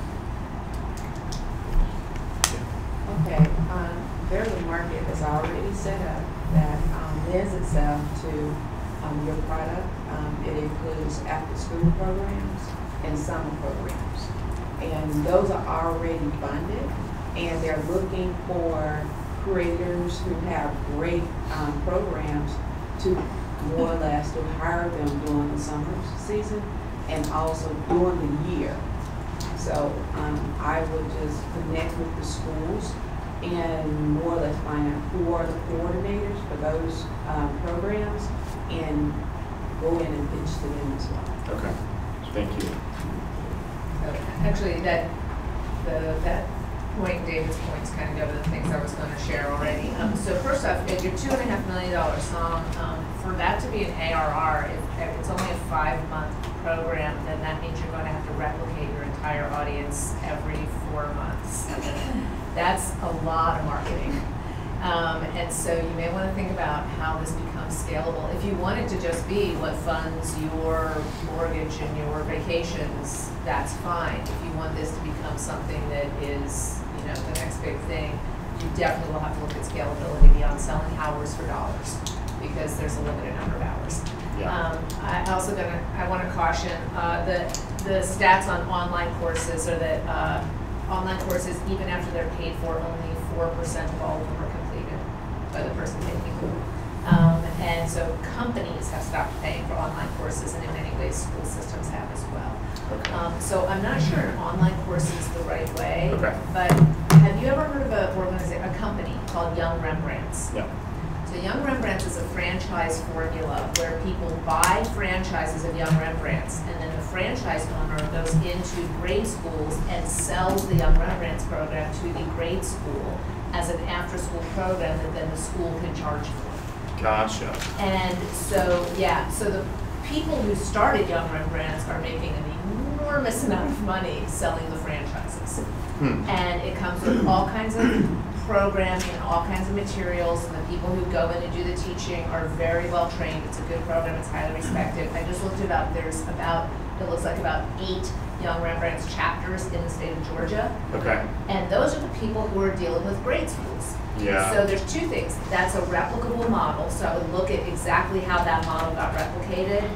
Okay, there's a market that's already set up that lends itself to your product. It includes after-school programs and summer programs. And those are already funded, and they're looking for creators who have great programs to more or less to hire them during the summer season and also during the year. So I would just connect with the schools and more or less find out who are the coordinators for those programs and go in and pitch to them as well. Okay, thank you. Actually, that point, David's points, kind of go to the things I was going to share already. So first off, if your $2.5 million song, for that to be an ARR, if it's only a 5-month program, then that means you're going to have to replicate your entire audience every 4 months. That's a lot of marketing. And so you may want to think about how this becomes scalable. If you want it to just be what funds your mortgage and your vacations, that's fine. If you want this to become something that is, the next big thing, you definitely will have to look at scalability beyond selling hours for dollars, because there's a limited number of hours. Yeah. I want to caution the stats on online courses are that online courses, even after they're paid for, only 4% of all of them are completed by the person taking them. And so companies have stopped paying for online courses, and in many ways school systems have as well. Okay. So I'm not sure an online course is the right way, okay. But have you ever heard of a company called Young Rembrandts? Yeah. So Young Rembrandts is a franchise formula where people buy franchises of Young Rembrandts, and then the franchise owner goes into grade schools and sells the Young Rembrandts program to the grade school as an after-school program that then the school can charge for. Gotcha. And so, so the people who started Young Rembrandts are making an enormous amount of money selling the franchises. Hmm. And it comes with all kinds of programming, all kinds of materials, and the people who go in and do the teaching are very well trained. It's a good program, it's highly respected. I just looked it up, there's about, it looks like about 8 Young Rembrandts chapters in the state of Georgia. Okay. And those are the people who are dealing with grade schools. Yeah. So there's 2 things. That's a replicable model, so I would look at exactly how that model got replicated,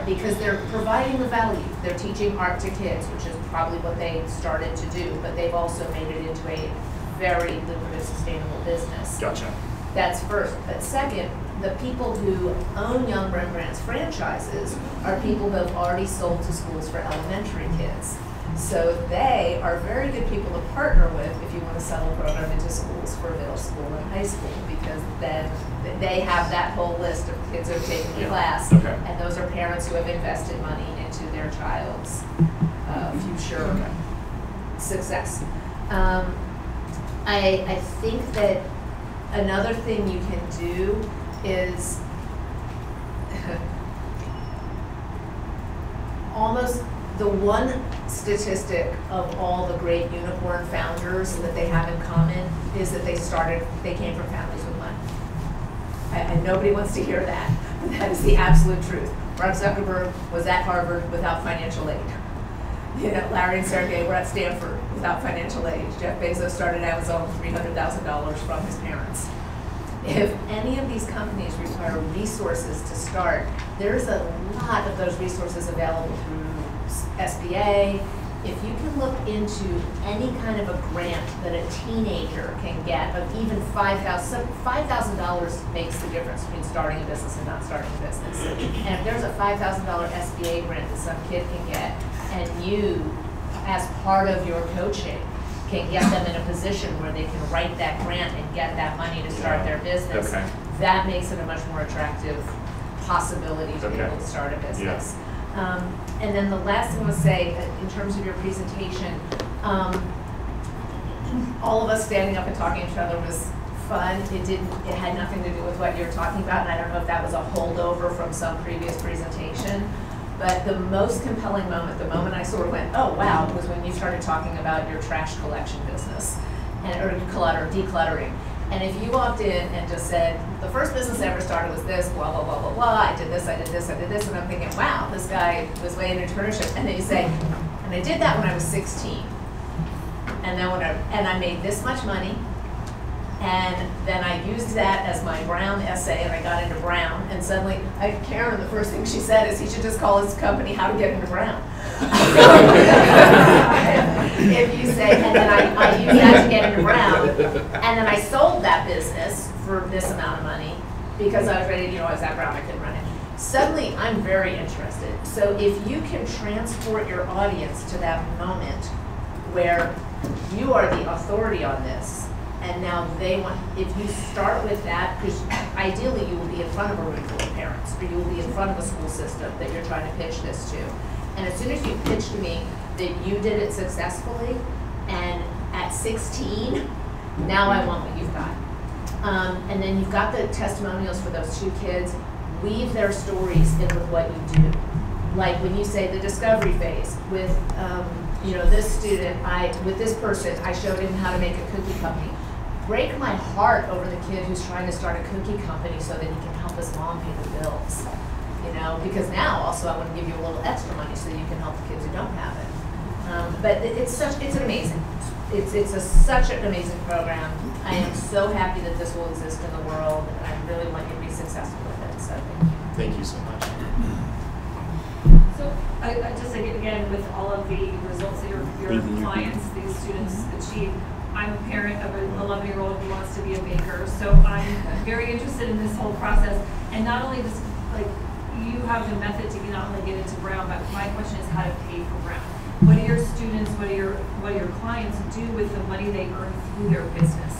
because they're providing the value. They're teaching art to kids, which is probably what they started to do, but they've also made it into a very lucrative, sustainable business. Gotcha. That's first. But second, the people who own Young Rembrandts franchises are people who have already sold to schools for elementary kids. So they are very good people to partner with if you want to sell a program into schools for middle school and high school, because then they have that whole list of kids who have taken the class, and those are parents who have invested money into their child's future success. I think that another thing you can do is almost the one statistic of all the great unicorn founders that they have in common is that they came from families with money. And nobody wants to hear that, but that is the absolute truth. Mark Zuckerberg was at Harvard without financial aid. You know, Larry and Sergey were at Stanford without financial aid. Jeff Bezos started Amazon with $300,000 from his parents. If any of these companies require resources to start, there's a lot of those resources available through SBA. If you can look into any kind of a grant that a teenager can get of even $5,000 makes the difference between starting a business and not starting a business. And if there's a $5,000 SBA grant that some kid can get, and you, as part of your coaching, can get them in a position where they can write that grant and get that money to start their business, that makes it a much more attractive possibility to be able to start a business. And then the last thing I would say, in terms of your presentation, all of us standing up and talking to each other was fun. It had nothing to do with what you're talking about, and I don't know if that was a holdover from some previous presentation. But the most compelling moment, the moment I sort of went, oh wow, was when you started talking about your trash collection business, or decluttering. And if you walked in and just said, the first business I ever started was this, blah, blah, blah, blah, blah, I did this, I did this, I did this, and I'm thinking, wow, this guy was way into entrepreneurship. And then you say, and I did that when I was 16. And then I made this much money, and then I used that as my Brown essay, and I got into Brown, and suddenly, Karen, the first thing she said is he should just call his company How to Get Into Brown. If you say, and then I used that to get into Brown, and then I sold that business for this amount of money, because I was ready to, I was at Brown, I couldn't run it. Suddenly, I'm very interested. So if you can transport your audience to that moment where you are the authority on this, and now they want, if you start with that, because ideally you will be in front of a room full of parents, or you will be in front of a school system that you're trying to pitch this to. And as soon as you pitch to me that you did it successfully, and at 16, now I want what you've got. And then you've got the testimonials for those 2 kids. Weave their stories in with what you do. Like when you say the discovery phase with, this student, with this person, I showed him how to make a cookie company. Break my heart over the kid who's trying to start a cookie company so that he can help his mom pay the bills. Because now also I want to give you a little extra money so you can help the kids who don't have it. But it's amazing. It's such an amazing program. I am so happy that this will exist in the world, and I really want you to be successful with it. So thank you. Thank you so much. So I just again, with all of the results that your clients, these students achieve, I'm a parent of an 11-year-old who wants to be a baker, so I'm very interested in this whole process. And not only just you have the method to not only get into Brown, but my question is how to pay for Brown. What do your students, what do your clients do with the money they earn through their business?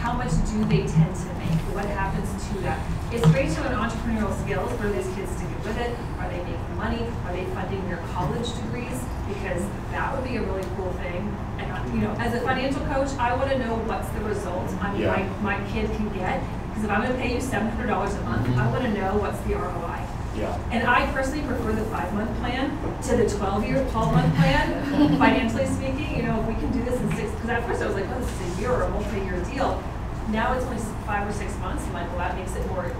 How much do they tend to make? What happens to that? It's great to an entrepreneurial skills for these kids to get with it. Are they making money? Are they funding their college degrees? Because that would be a really cool thing. And as a financial coach, I want to know what's the result my kid can get. Because if I'm going to pay you $700 a month, I want to know what's the ROI. Yeah. And I personally prefer the 5-month plan to the 12-month plan, financially speaking, you know, if we can do this in 6, because at first I was like, oh, this is a year or a multi-year deal. Now it's only 5 or 6 months, I'm like, well, that makes it more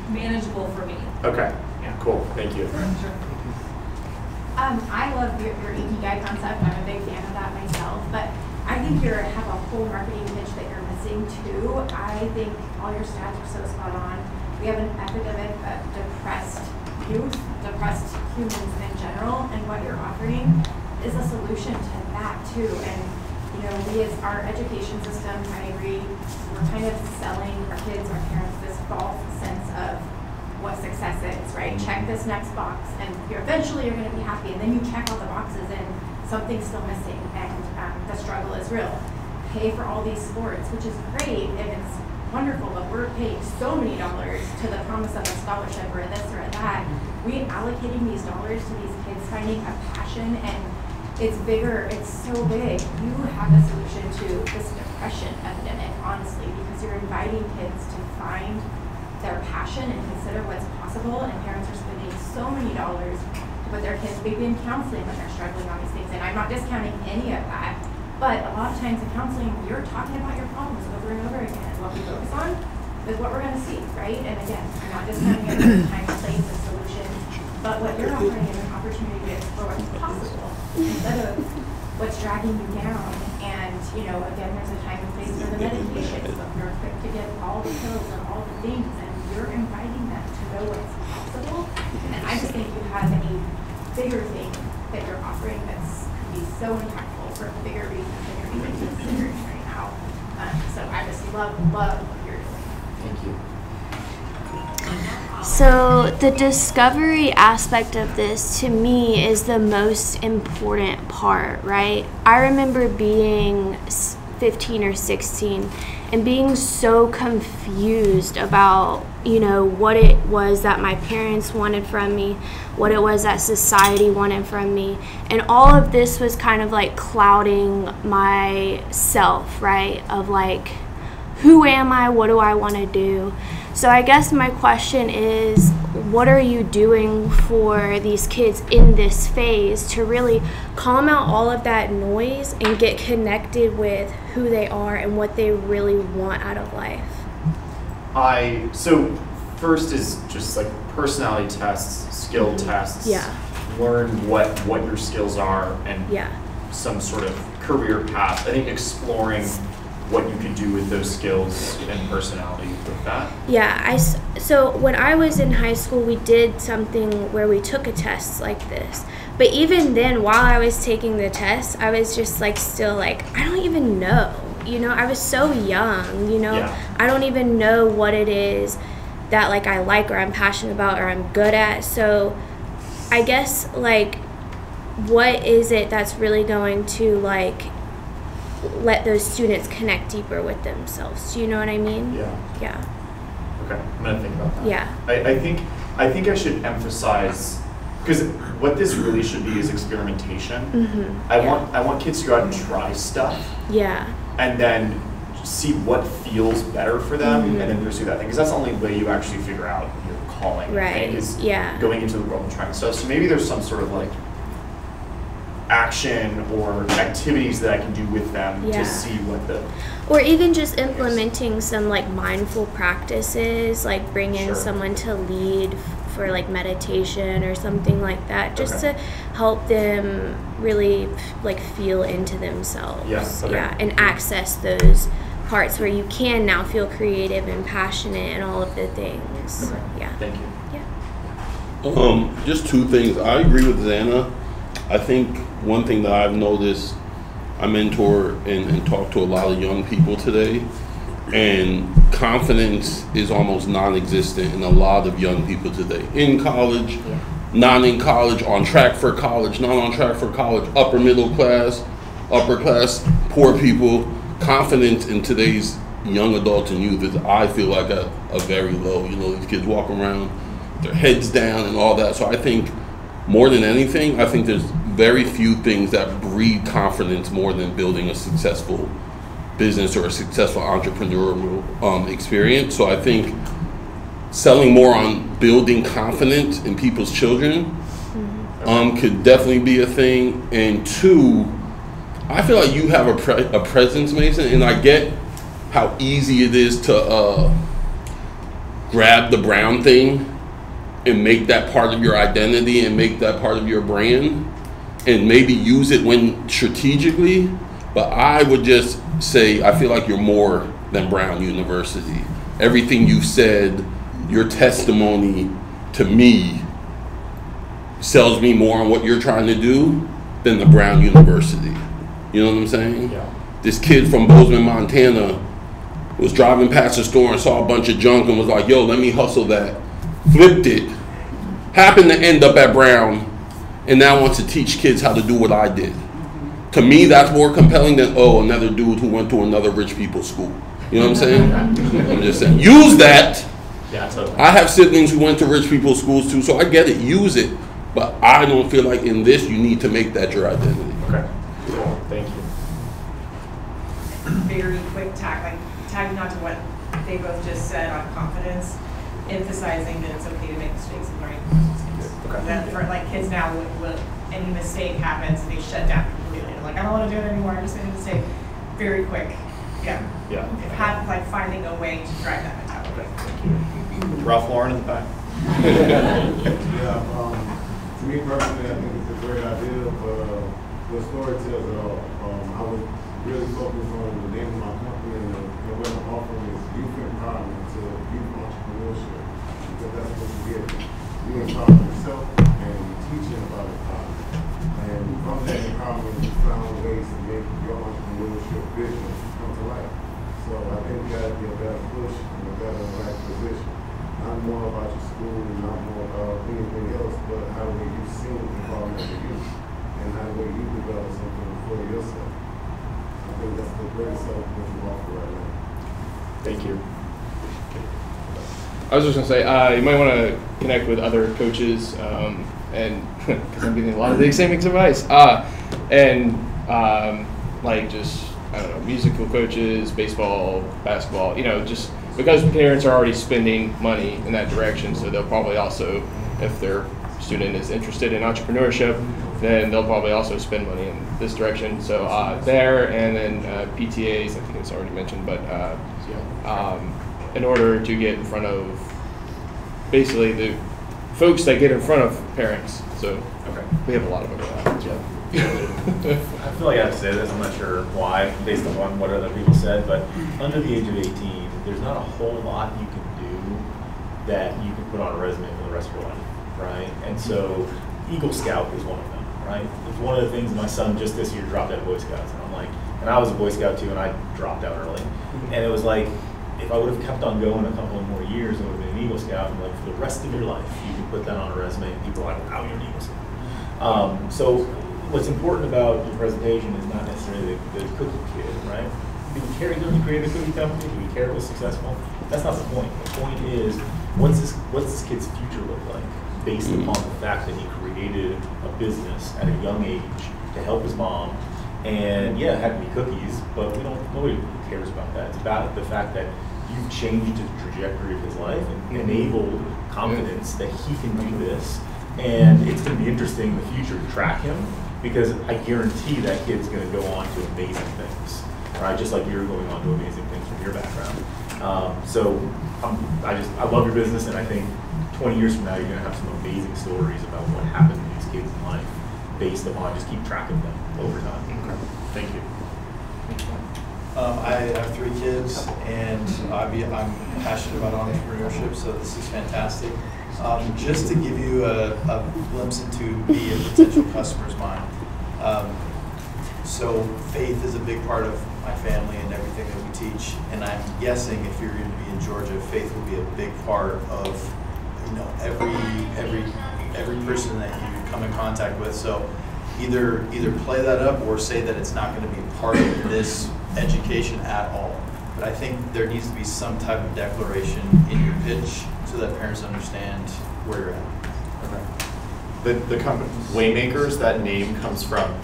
manageable for me. Okay, cool, thank you. Sure. I love your Ikigai concept. I'm a big fan of that myself, but I think you have a whole marketing pitch that you're missing too. I think all your stats are so spot on. We have an epidemic of depressed youth, depressed humans in general, and what you're offering is a solution to that too. And you know, we as our education system, I agree, we're kind of selling our kids, our parents, this false sense of what success is, right? Check this next box, and eventually you're going to be happy. And then you check all the boxes, and something's still missing, and the struggle is real. Pay for all these sports, which is great, and it's wonderful, but we're paying so many dollars to the promise of a scholarship or this or that. We allocating these dollars to these kids finding a passion, and it's bigger, it's so big. You have a solution to this depression epidemic, honestly, because you're inviting kids to find their passion and consider what's possible, and parents are spending so many dollars to put their kids maybe in counseling when they're struggling on these things, and I'm not discounting any of that, but a lot of times in counseling, you're talking about your problems over and over again, and what we focus on is what we're going to see, right? And again, I'm not discounting any time, place, and solution, but what you're offering is an opportunity to explore what's possible instead of what's dragging you down. And you know, again, there's a time and place for the medications, but we're quick to get all the pills and all the things, and you're inviting them to know what's possible. And I just think you have a bigger thing that you're offering that's could be so impactful for bigger reasons than you're even considering right now. So I just love what you're doing. Thank you. So the discovery aspect of this to me is the most important part, right? I remember being 15 or 16 and being so confused about, you know, what it was that my parents wanted from me, what it was that society wanted from me. And all of this was kind of like clouding myself, right? Of like, who am I? What do I want to do? So I guess my question is, what are you doing for these kids in this phase to really calm out all of that noise and get connected with who they are and what they really want out of life? So first is just like personality tests, skill tests. Yeah. Learn what your skills are and yeah. some sort of career path. I think exploring what you could do with those skills and personality with that. Yeah, so when I was in high school, we did something where we took a test like this. But even then, while I was taking the test, I was just like still like, I don't even know. You know, I was so young, you know. Yeah. I don't even know what it is that like I like or I'm passionate about or I'm good at. So I guess like what is it that's really going to like let those students connect deeper with themselves? Do you know what I mean? Yeah. Yeah. Okay, I'm gonna think about that. Yeah. I think I should emphasize, because what this really should be is experimentation. Mm-hmm. I want kids to go out and try stuff. Yeah. And then see what feels better for them, Mm-hmm. and then pursue that thing. Because that's the only way you actually figure out your calling. Right. I think, is Yeah. going into the world and trying stuff. So maybe there's some sort of like action or activities that I can do with them Yeah. to see what the... Or even just implementing some like mindful practices, like bring in Sure. someone to lead for like meditation or something like that, just Okay. to help them really like feel into themselves. Yeah, okay. Yeah, and access those parts where you can now feel creative and passionate and all of the things. Okay. Yeah. Thank you. Yeah. Just two things. I agree with Xana. I think one thing that I've noticed, I mentor and talk to a lot of young people today, and confidence is almost non-existent in a lot of young people today. In college, not in college, on track for college, not on track for college, upper middle class, upper class, poor people. Confidence in today's young adults and youth is, I feel like, a very low. You know, these kids walk around with their heads down and all that. So I think more than anything, I think there's very few things that breed confidence more than building a successful business or a successful entrepreneurial experience. So I think selling more on building confidence in people's children could definitely be a thing. And two, I feel like you have a presence, Mason, and I get how easy it is to grab the Brown thing and make that part of your identity and make that part of your brand and maybe use it when strategically. But I would just say I feel like you're more than Brown University. Everything you've said, your testimony to me sells me more on what you're trying to do than the Brown University. You know what I'm saying? Yeah. This kid from Bozeman, Montana was driving past the store and saw a bunch of junk and was like, yo, let me hustle that. Flipped it. Happened to end up at Brown and now wants to teach kids how to do what I did. To me, that's more compelling than, oh, another dude who went to another rich people's school. You know what I'm saying? I'm just saying, use that. Yeah, totally. I have siblings who went to rich people's schools too, so I get it, use it. But I don't feel like in this, you need to make that your identity. Okay, cool, thank you. Very quick tagging on to what they both just said on confidence, emphasizing that it's okay to make mistakes and learning from mistakes. Okay. That for like kids now, when any mistake happens, they shut down completely. They're like, I don't want to do it anymore. I just made a mistake. Very quick. Yeah. Have like finding a way to drive that mentality. Ralph Lauren in the back. Yeah, to me personally, I think it's a great idea, but the story tells it all. I was really focused on the name of my company and what I'm offering is youth empowerment to youth entrepreneurship, because that's what you get. You empower yourself and you teaching about empowerment. And from that empowerment, you found ways to make your entrepreneurship vision come to life. So I think you got to be a better push and a better right position. Not more about your school, not more about anything else, but how the way you see empowerment for you and how the way you develop something for yourself. I think that's the greatest self that you offer right now. Thank you. I was just going to say, you might want to connect with other coaches, and because I'm getting a lot of the same advice, like just, I don't know, musical coaches, baseball, basketball, just because parents are already spending money in that direction, so they'll probably also, if their student is interested in entrepreneurship, then they'll probably also spend money in this direction. So there, and then PTAs, I think it's already mentioned, but in order to get in front of basically the folks that get in front of parents. So we have a lot of overlap. I feel like I have to say this, I'm not sure why, based on what other people said, but under the age of 18, there's not a whole lot you can do that you can put on a resume for the rest of your life, right? And so Eagle Scout is one of them, right? It's one of the things my son just this year dropped out of Boy Scouts, and I'm like, and I was a Boy Scout too, and I dropped out early. And it was like, if I would have kept on going a couple of more years, I would have been an Eagle Scout, and like for the rest of your life, you can put that on a resume, and people are like, wow, you're an Eagle Scout. So what's important about your presentation is not necessarily the cookie kid, right? Do we care to create a cookie company? Do we care it was successful? That's not the point. The point is, what's this kid's future look like based upon the fact that he created a business at a young age to help his mom, and yeah, it had to be cookies, but nobody cares about that. It's about the fact that you've changed the trajectory of his life and enabled confidence that he can do this. And it's going to be interesting in the future to track him, because I guarantee that kid's going to go on to amazing things, right? Just like you're going on to amazing things from your background. I love your business, and I think 20 years from now, you're going to have some amazing stories about what happened to these kids in life based upon just keep track of them over time. Okay. Thank you. I have 3 kids, and I'm passionate about entrepreneurship, so this is fantastic. Just to give you a glimpse into me, a potential customer's mind. So faith is a big part of my family and everything that we teach, and I'm guessing if you're going to be in Georgia, faith will be a big part of every person that you come in contact with. So either play that up or say that it's not going to be part of this education at all. But I think there needs to be some type of declaration in your pitch so that parents understand where you're at. Okay. The company Waymakers, that name comes from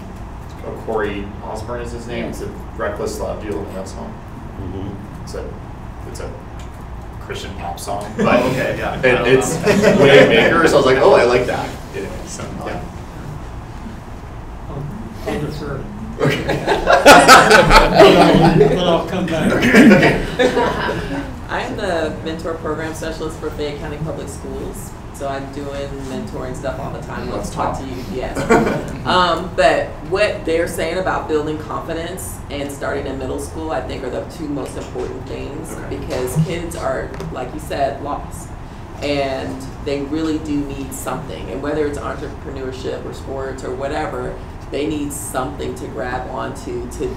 Corey Osborne is his name. It's a Reckless Love. Do you love that song? Mm-hmm. It's a Christian pop song. But okay, yeah. It's Waymakers. I was like, oh, I like that. So, yeah. I'll defer. But I'll come back. I'm the mentor program specialist for Fayette County Public Schools. So I'm doing mentoring stuff all the time. Let's talk to you, yes. But what they're saying about building confidence and starting in middle school, I think are the two most important things because kids are, like you said, lost. And they really do need something. And whether it's entrepreneurship or sports or whatever, they need something to grab onto to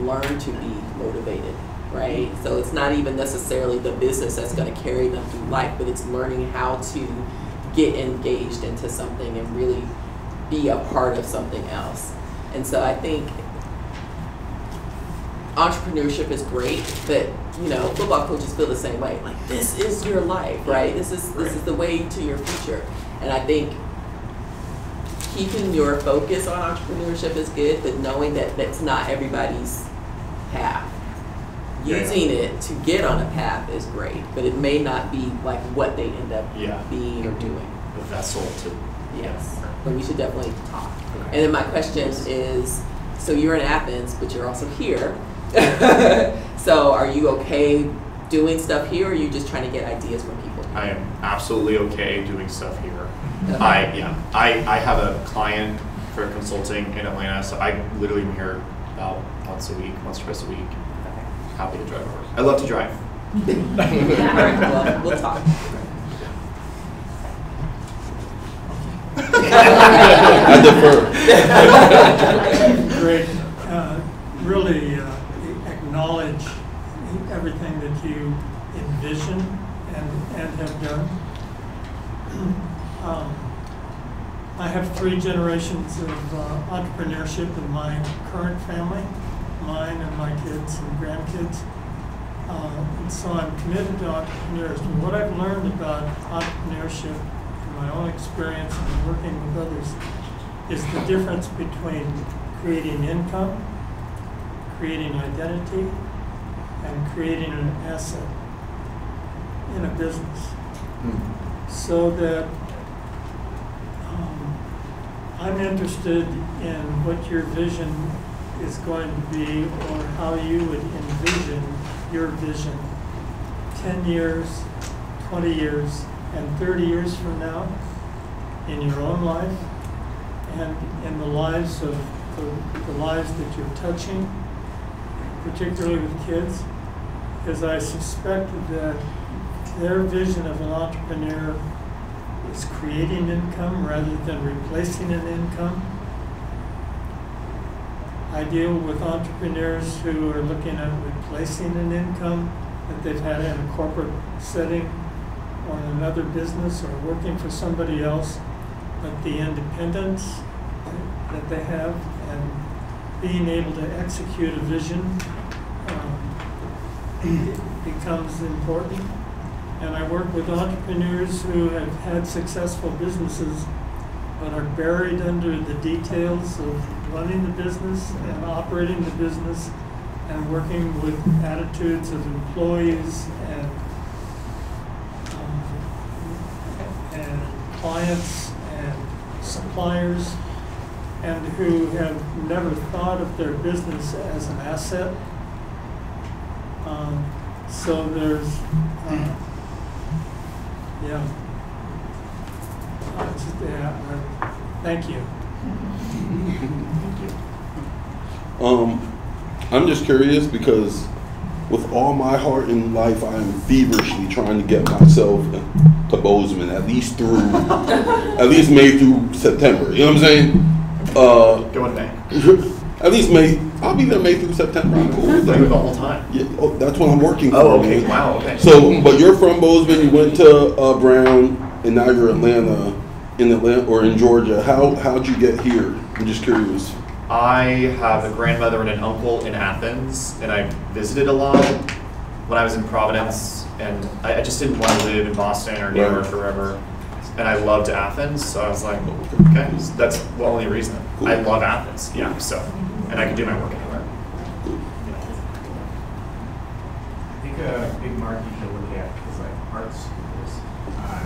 learn to be motivated, right? So it's not even necessarily the business that's going to carry them through life, but it's learning how to get engaged into something and really be a part of something else. And so I think entrepreneurship is great, but you know, football coaches feel the same way. Like, this is your life, right? This is the way to your future. And I think keeping your focus on entrepreneurship is good, but knowing that that's not everybody's path. Using it to get on a path is great, but it may not be like what they end up being or doing. The vessel to. Yes, but we should definitely talk. And then my question is, so you're in Athens, but you're also here. So are you okay doing stuff here, or are you just trying to get ideas from people? I am absolutely okay doing stuff here. I have a client for consulting in Atlanta, so I literally am here about once or twice a week. Happy to drive over. I love to drive. All right, well, we'll talk. I defer. Great. Really acknowledge everything that you envision and have done. I have 3 generations of entrepreneurship in my current family, mine and my kids and grandkids. And so I'm committed to entrepreneurs. And what I've learned about entrepreneurship in my own experience and working with others is the difference between creating income, creating identity, and creating an asset in a business. So that I'm interested in what your vision is going to be, or how you would envision your vision 10 years, 20 years, and 30 years from now in your own life and in the lives of the lives that you're touching, particularly with kids, because I suspect that their vision of an entrepreneur is creating income rather than replacing an income. I deal with entrepreneurs who are looking at replacing an income that they've had in a corporate setting or in another business or working for somebody else, but the independence that they have and being able to execute a vision becomes important. And I work with entrepreneurs who have had successful businesses but are buried under the details of running the business and operating the business and working with attitudes of employees and clients and suppliers, and who have never thought of their business as an asset. So there's, thank you. I'm just curious because with all my heart in life, I am feverishly trying to get myself to Bozeman at least May through September. You know what I'm saying? Going May. At least May. I'll be there May through September. I'm cool with that. The whole time. Yeah, that's what I'm working for. Oh, okay. Man. Wow. Okay. So, but you're from Bozeman. You went to Brown, and now you're in Atlanta or in Georgia. How'd you get here? I'm just curious. I have a grandmother and an uncle in Athens, and I visited a lot when I was in Providence, and I just didn't want to live in Boston or New York forever. And I loved Athens, so I was like, okay, that's the only reason. Cool. I love Athens, yeah, so, and I could do my work anywhere. I think a big market you should look at is like art schools,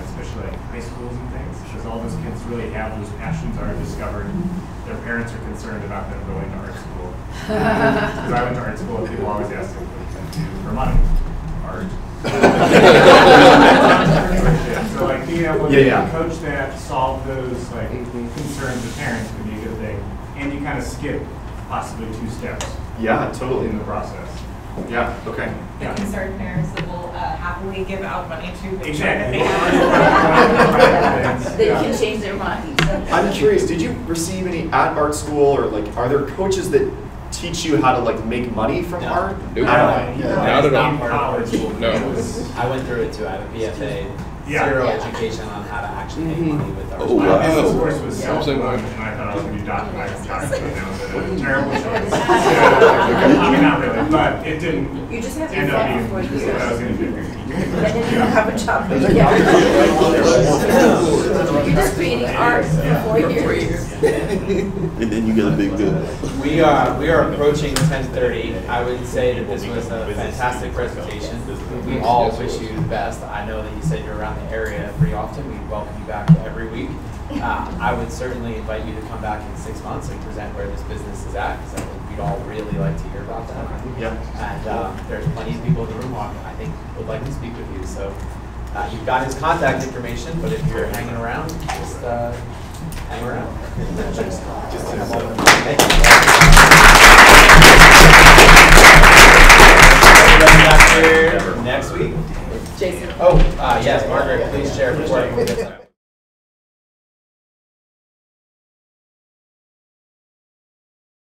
especially like high schools and things, because all those kids really have those passions are discovered. Their parents are concerned about them going to art school. Because I went to art school and people always ask me what to do for money. Art. So like being able to coach that, solve those like concerns of parents could be a good thing. And you kind of skip possibly 2 steps. Yeah, totally. In the process. Yeah, okay. The concerned parents that will happily give out money to the Exactly. They can change their mind. I'm curious, did you receive any at art school, or like, are there coaches that teach you how to like make money from art? Nope. Not Not at all. College. No. I went through it too. I have a BFA. Yeah. Zero education on how to actually make money with art. Oh, wow. My business course was so Yeah. fun, and I thought I was going to do documentary photography, and that was a terrible choice. I mean, not really, but it didn't You just have to end be up fun being for 4 what years. I was going to do. And then you don't have a job. You're just creating art for 4 years. And then you get a big bill. We are approaching 10:30. I would say that this was a fantastic presentation. We all wish you the best. I know that you said you're around the area pretty often. We welcome you back every week. I would certainly invite you to come back in 6 months and present where this business is at, because I think we'd all really like to hear about that. Yeah. And there's plenty of people in the room who I think would like to speak with you. So you've got his contact information, but if you're hanging around, just hang around. Just thank you. Back here next week. Jason. Oh, yes, Margaret, please share before I move this.